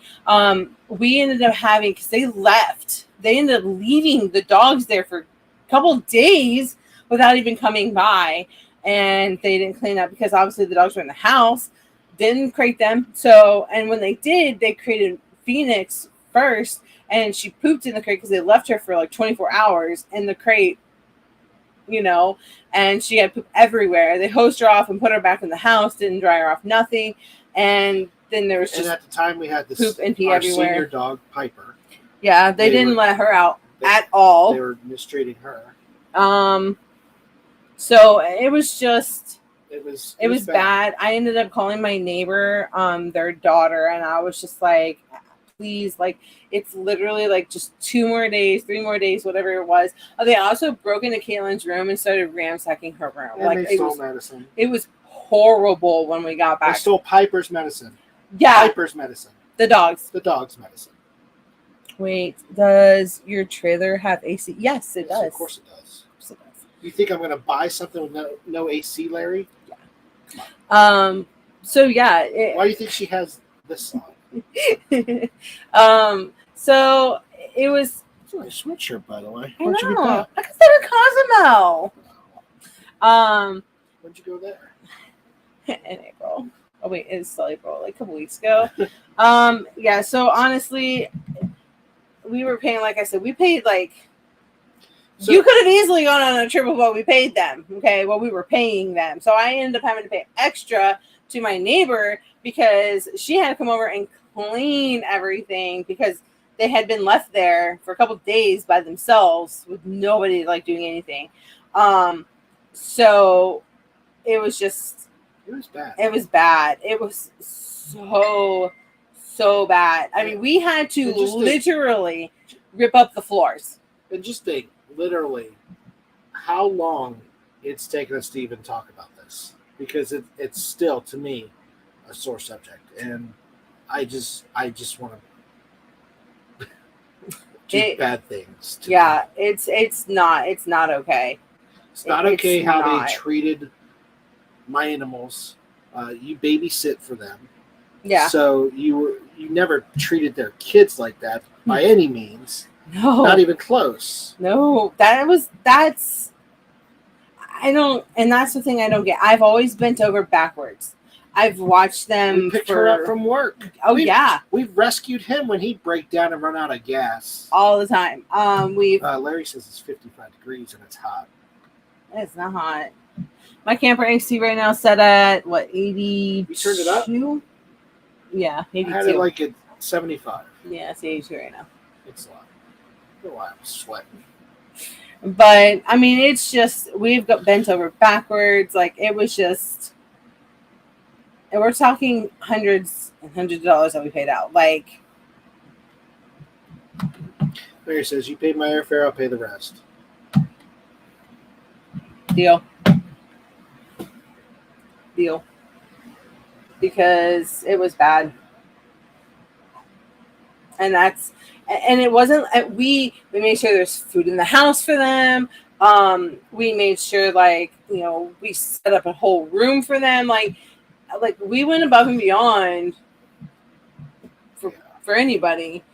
Speaker 2: We ended up having, because they left. They ended up leaving the dogs there for a couple days without even coming by, and they didn't clean up because obviously the dogs were in the house. Didn't crate them. So, and when they did, they created Phoenix first, and she pooped in the crate because they left her for like 24 hours in the crate, you know, and she had poop everywhere. They hosed her off and put her back in the house, didn't dry her off, nothing. And then there was just,
Speaker 1: and at the time we had this
Speaker 2: poop and pee
Speaker 1: our
Speaker 2: everywhere.
Speaker 1: Senior dog Piper.
Speaker 2: Yeah, they didn't let her out at all.
Speaker 1: They were mistreating her.
Speaker 2: So it was just,
Speaker 1: it was
Speaker 2: bad. I ended up calling my neighbor, their daughter, and I was just like, please, like, it's literally like just 2 more days, 3 more days, whatever it was. They also broke into Caitlin's room and started ransacking her room.
Speaker 1: And
Speaker 2: like,
Speaker 1: they stole medicine.
Speaker 2: It was horrible when we got back.
Speaker 1: They stole Piper's medicine.
Speaker 2: Yeah.
Speaker 1: Piper's medicine.
Speaker 2: The dog's medicine. Wait, does your trailer have AC? Yes, it does.
Speaker 1: Of course it does. You think I'm going to buy something with no AC, Larry?
Speaker 2: Yeah. So yeah.
Speaker 1: Why do you think she has this song?
Speaker 2: So it was.
Speaker 1: It's a nice sweatshirt, by the way.
Speaker 2: Where'd
Speaker 1: you get that?
Speaker 2: I got that at Cozumel.
Speaker 1: When'd you go there?
Speaker 2: In April. Oh wait, it's still April, like a couple weeks ago. Yeah. So honestly, we were paying. Like I said, we paid like. So, you could have easily gone on a trip with what we paid them. Okay, well we were paying them, so I ended up having to pay extra to my neighbor because she had to come over and clean everything because they had been left there for a couple of days by themselves with nobody like doing anything. So it was just.
Speaker 1: It was bad.
Speaker 2: It was bad. It was so bad. I mean, we had to literally rip up the floors.
Speaker 1: And just think, literally, how long it's taken us to even talk about this. Because it's still, to me, a sore subject. And I just want to do bad things.
Speaker 2: Yeah, it's not okay.
Speaker 1: It's not okay how they treated my animals. You babysit for them.
Speaker 2: Yeah.
Speaker 1: So you never treated their kids like that by any means.
Speaker 2: No.
Speaker 1: Not even close.
Speaker 2: No. That's and that's the thing I don't get. I've always bent over backwards. I've watched them
Speaker 1: picked her up from work.
Speaker 2: Yeah.
Speaker 1: We've rescued him when he'd break down and run out of gas.
Speaker 2: All the time.
Speaker 1: Larry says it's 55 degrees and it's hot.
Speaker 2: It's not hot. My camper AC right now set at what, 82?
Speaker 1: You turned it up?
Speaker 2: Yeah, 82.
Speaker 1: I had it like at 75.
Speaker 2: Yeah, it's 82 right now.
Speaker 1: It's a lot. I don't know why I'm sweating.
Speaker 2: But I mean, it's just we've got bent over backwards. Like it was just, and we're talking hundreds and hundreds of dollars that we paid out. Like,
Speaker 1: Larry says, "You paid my airfare, I'll pay the rest."
Speaker 2: Deal. Because it was bad. And it wasn't, we made sure there's food in the house for them. We made sure, like, you know, we set up a whole room for them. Like we went above and beyond for anybody.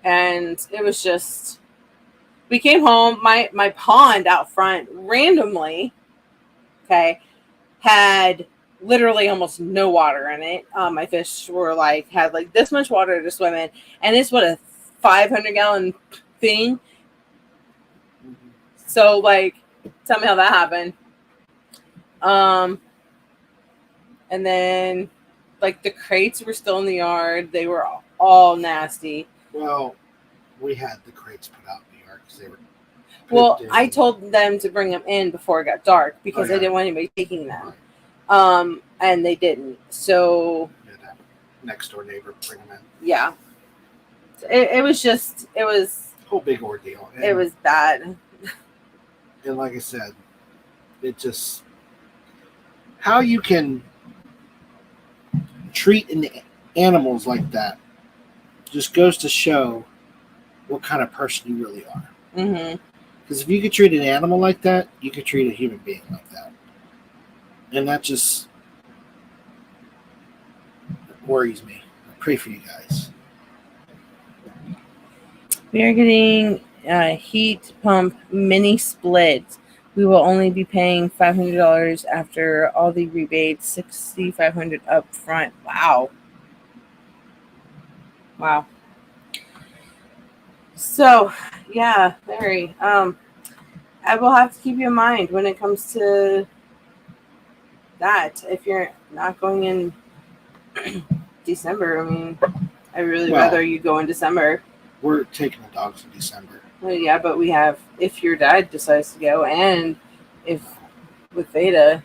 Speaker 2: And it was just, we came home, my pond out front randomly, okay, had literally almost no water in it. My fish were had this much water to swim in, and it's what, a 500-gallon thing. So tell me how that happened. And then the crates were still in the yard. They were all nasty.
Speaker 1: Well, we had the crates put out in the yard because they were.
Speaker 2: Well, I told them to bring them in before it got dark because I didn't want anybody taking them. And they didn't. So
Speaker 1: next door neighbor bring them in.
Speaker 2: Yeah. It was
Speaker 1: a whole big ordeal.
Speaker 2: And it was bad.
Speaker 1: And like I said, it just, how you can treat animals like that just goes to show what kind of person you really are.
Speaker 2: Mm-hmm.
Speaker 1: Because if you could treat an animal like that, you could treat a human being like that. And that just worries me. I pray for you guys.
Speaker 2: We are getting heat pump mini split. We will only be paying $500 after all the rebates, $6,500 up front. Wow. So, yeah, very. I will have to keep you in mind when it comes to that. If you're not going in December, I mean, I'd really rather you go in December.
Speaker 1: We're taking the dogs in December.
Speaker 2: Well, yeah, but we have, if your dad decides to go, and if with Veda.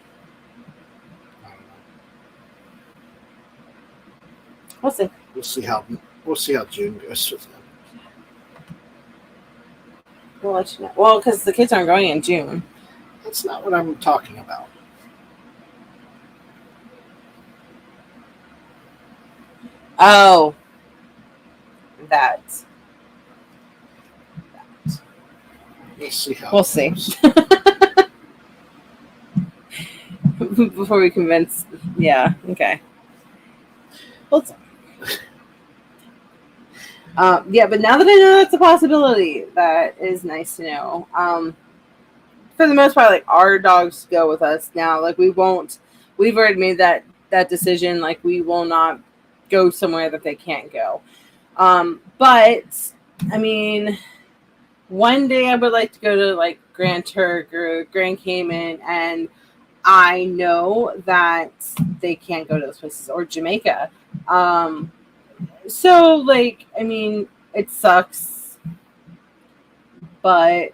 Speaker 2: We'll see.
Speaker 1: We'll see how June goes with them.
Speaker 2: We'll let you know. Well, because the kids aren't going in June.
Speaker 1: That's not what I'm talking about.
Speaker 2: Oh, that.
Speaker 1: We'll see.
Speaker 2: Before we convince. Yeah. Okay. Well, yeah, but now that I know that's a possibility, that is nice to know. For the most part, like, our dogs go with us now. Like, we've already made that decision. Like, we will not go somewhere that they can't go. But I mean, one day I would like to go to like Grand Turk or Grand Cayman, and I know that they can't go to those places, or Jamaica. So, like, I mean, it sucks, but,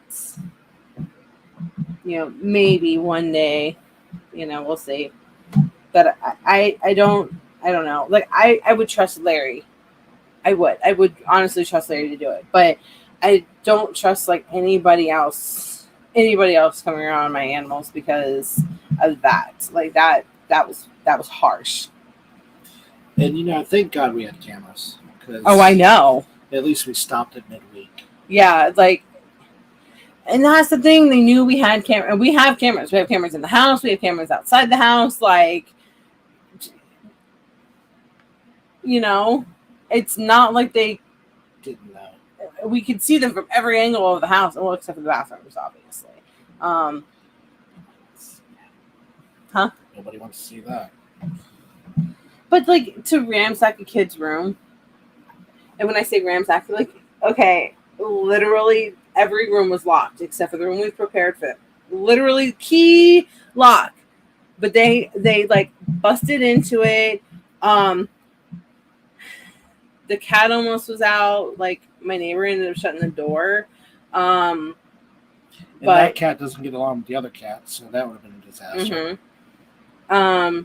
Speaker 2: you know, maybe one day, you know, we'll see. But I don't know. Like, I would trust Larry. I would honestly trust Larry to do it, but I don't trust like anybody else coming around my animals because of that. Like, that was harsh.
Speaker 1: And, you know, thank God we had cameras.
Speaker 2: Oh, I know.
Speaker 1: At least we stopped at midweek.
Speaker 2: Yeah, like, and that's the thing. They knew we had cameras. And we have cameras. We have cameras in the house. We have cameras outside the house. Like, you know, it's not like they
Speaker 1: didn't know.
Speaker 2: We could see them from every angle of the house, well, except for the bathrooms, obviously. Huh?
Speaker 1: Nobody wants to see that.
Speaker 2: But, like, to ransack a kid's room, and when I say ransack, like, okay, literally every room was locked except for the room we prepared for them. Literally key lock. But they like busted into it. The cat almost was out. Like, my neighbor ended up shutting the door.
Speaker 1: And but that cat doesn't get along with the other cats, so that would have been a disaster.
Speaker 2: Mm-hmm.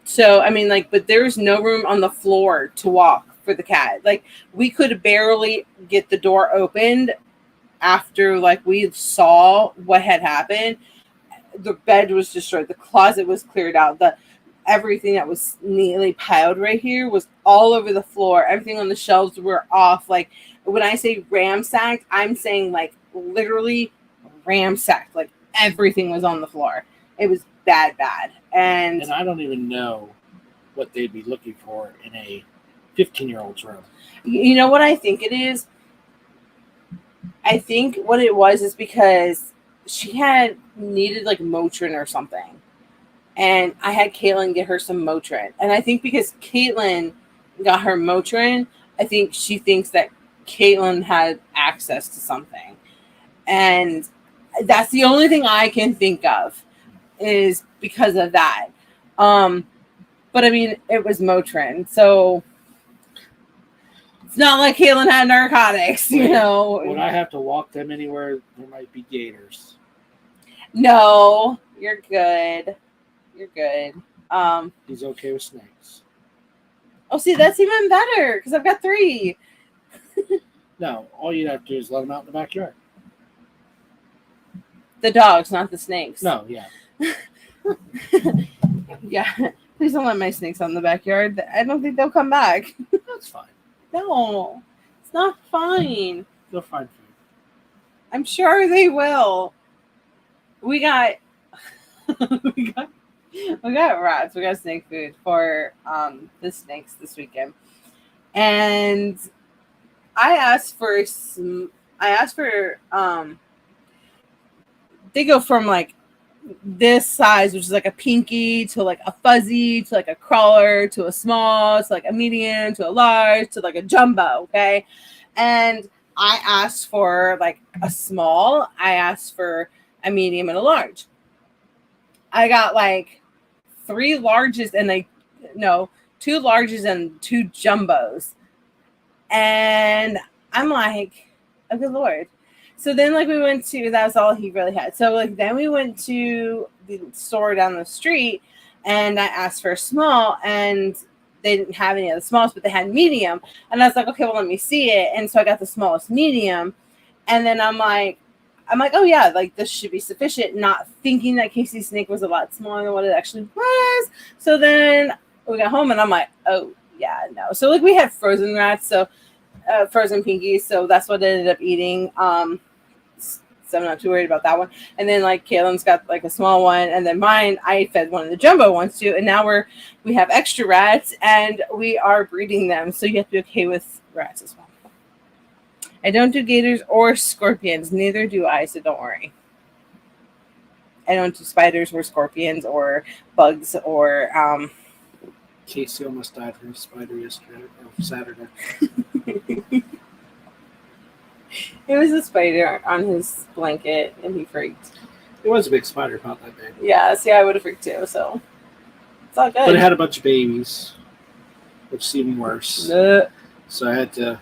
Speaker 2: So, I mean, like, but there was no room on the floor to walk for the cat. Like, we could barely get the door opened after, like, we saw what had happened. The bed was destroyed. The closet was cleared out. Everything that was neatly piled right here was all over the floor. Everything on the shelves were off. Like, when I say ramsacked, I'm saying, like, literally ramsacked. Like, everything was on the floor. It was bad. And
Speaker 1: I don't even know what they'd be looking for in a 15-year-old's room.
Speaker 2: You know what I think it is? I think what it was is because she had needed, like, Motrin or something. And I had Caitlin get her some Motrin. And I think because Caitlin got her Motrin, I think she thinks that Caitlin had access to something. And that's the only thing I can think of is because of that. But I mean, it was Motrin. So it's not like Caitlin had narcotics, you know.
Speaker 1: Would I have to walk them anywhere? There might be gators.
Speaker 2: No, you're good. You're good.
Speaker 1: He's okay with snakes.
Speaker 2: Oh, see, that's even better because I've got 3.
Speaker 1: No, all you'd have to do is let them out in the backyard.
Speaker 2: The dogs, not the snakes.
Speaker 1: No, yeah.
Speaker 2: Yeah. Please don't let my snakes out in the backyard. I don't think they'll come back.
Speaker 1: That's fine.
Speaker 2: No, it's not fine.
Speaker 1: They'll find food.
Speaker 2: I'm sure they will. We got we got rats. We got snake food for the snakes this weekend, and I asked for they go from like this size, which is like a pinky, to like a fuzzy, to like a crawler, to a small, to like a medium, to a large, to like a jumbo. Okay, and I asked for like a small, I asked for a medium and a large. I got like 3 larges and 2 larges and 2 jumbos. And I'm like, oh good Lord. So then like we went to, that was all he really had. So like then we went to the store down the street and I asked for a small and they didn't have any of the smalls, but they had medium. And I was like, okay, well, let me see it. And so I got the smallest medium. And then I'm like, oh yeah, like this should be sufficient, not thinking that Casey's snake was a lot smaller than what it actually was. So then we got home and I'm like, oh yeah, no. So like we had frozen rats, so frozen pinkies. So that's what I ended up eating. So I'm not too worried about that one. And then like Kaylin's got like a small one, and then mine, I fed one of the jumbo ones too. And now we have extra rats and we are breeding them. So you have to be okay with rats as well. I don't do gators or scorpions. Neither do I, so don't worry. I don't do spiders or scorpions or bugs or
Speaker 1: Casey almost died from a spider yesterday or Saturday.
Speaker 2: It was a spider on his blanket, and he freaked.
Speaker 1: It was a big spider, not that big.
Speaker 2: Yeah, see, I would have freaked too, so it's all good.
Speaker 1: But it had a bunch of babies, which seemed worse. So I had to...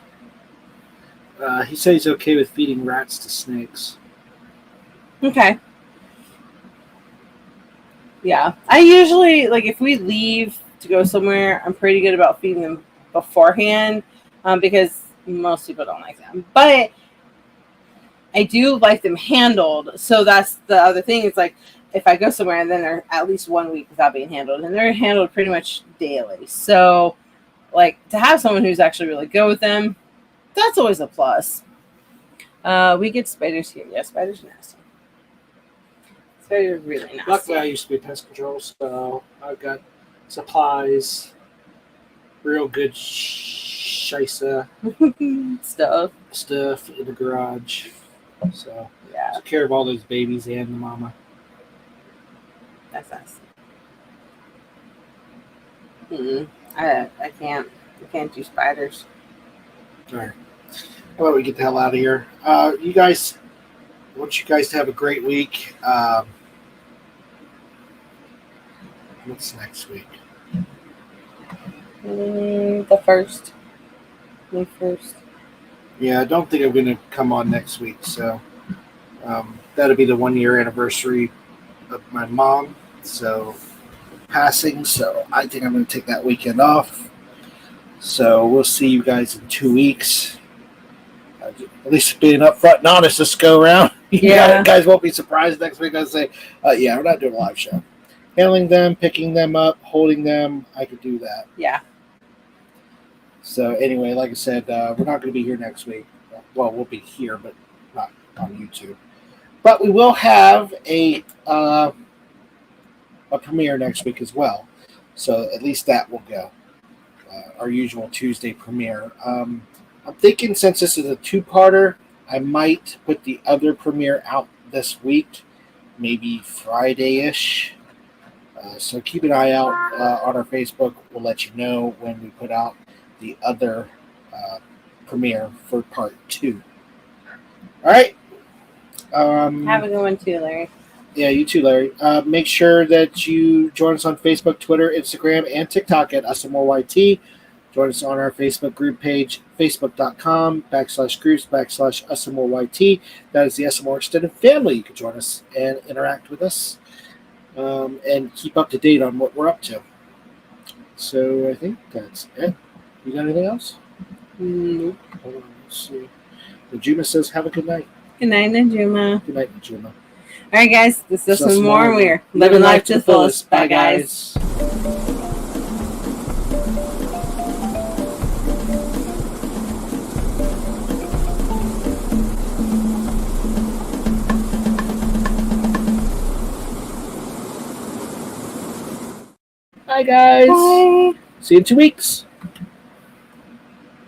Speaker 1: he said he's okay with feeding rats to snakes.
Speaker 2: Okay. Yeah. I usually, like, if we leave to go somewhere, I'm pretty good about feeding them beforehand because most people don't like them. But I do like them handled. So that's the other thing. It's like if I go somewhere and then they're at least 1 week without being handled, and they're handled pretty much daily. So, like, to have someone who's actually really good with them, that's always a plus. We get spiders here. Yeah, spiders are nasty. Spiders are really nasty.
Speaker 1: Luckily, I used to be pest control, so I've got supplies, real good shisa stuff in the garage. So
Speaker 2: yeah,
Speaker 1: took care of all those babies and the mama.
Speaker 2: That's nice. I can't do spiders.
Speaker 1: All right. How about we get the hell out of here? You guys, I want you guys to have a great week. What's next week?
Speaker 2: The first. May 1st.
Speaker 1: Yeah, I don't think I'm going to come on next week. So that'll be the 1-year anniversary of my mom. So passing. So I think I'm going to take that weekend off. So we'll see you guys in 2 weeks. At least being upfront and honest this go around. You guys won't be surprised next week. I say, yeah, we're not doing a live show. Handling them, picking them up, holding them, I could do that.
Speaker 2: Yeah.
Speaker 1: So anyway, like I said, we're not going to be here next week. Well, we'll be here, but not on YouTube. But we will have a premiere next week as well. So at least that will go. Our usual Tuesday premiere. I'm thinking since this is a 2-parter, I might put the other premiere out this week, maybe Friday-ish. So keep an eye out on our Facebook. We'll let you know when we put out the other premiere for part 2. All right.
Speaker 2: Have a good one too, Larry.
Speaker 1: Yeah, you too, Larry. Make sure that you join us on Facebook, Twitter, Instagram, and TikTok at UsandMoreYT. Join us on our Facebook group page, facebook.com/groups/UsandMoreYT. That is the UsandMore extended family. You can join us and interact with us and keep up to date on what we're up to. So I think that's it. You got anything else?
Speaker 2: Nope.
Speaker 1: Hold on, let's see. Najuma says, have a good night.
Speaker 2: Good night, Najuma.
Speaker 1: Good night, Najuma.
Speaker 2: All right, guys. This is some more. We're living life to the fullest. Bye, guys.
Speaker 1: Bye, guys.
Speaker 2: Bye.
Speaker 1: See you in 2 weeks.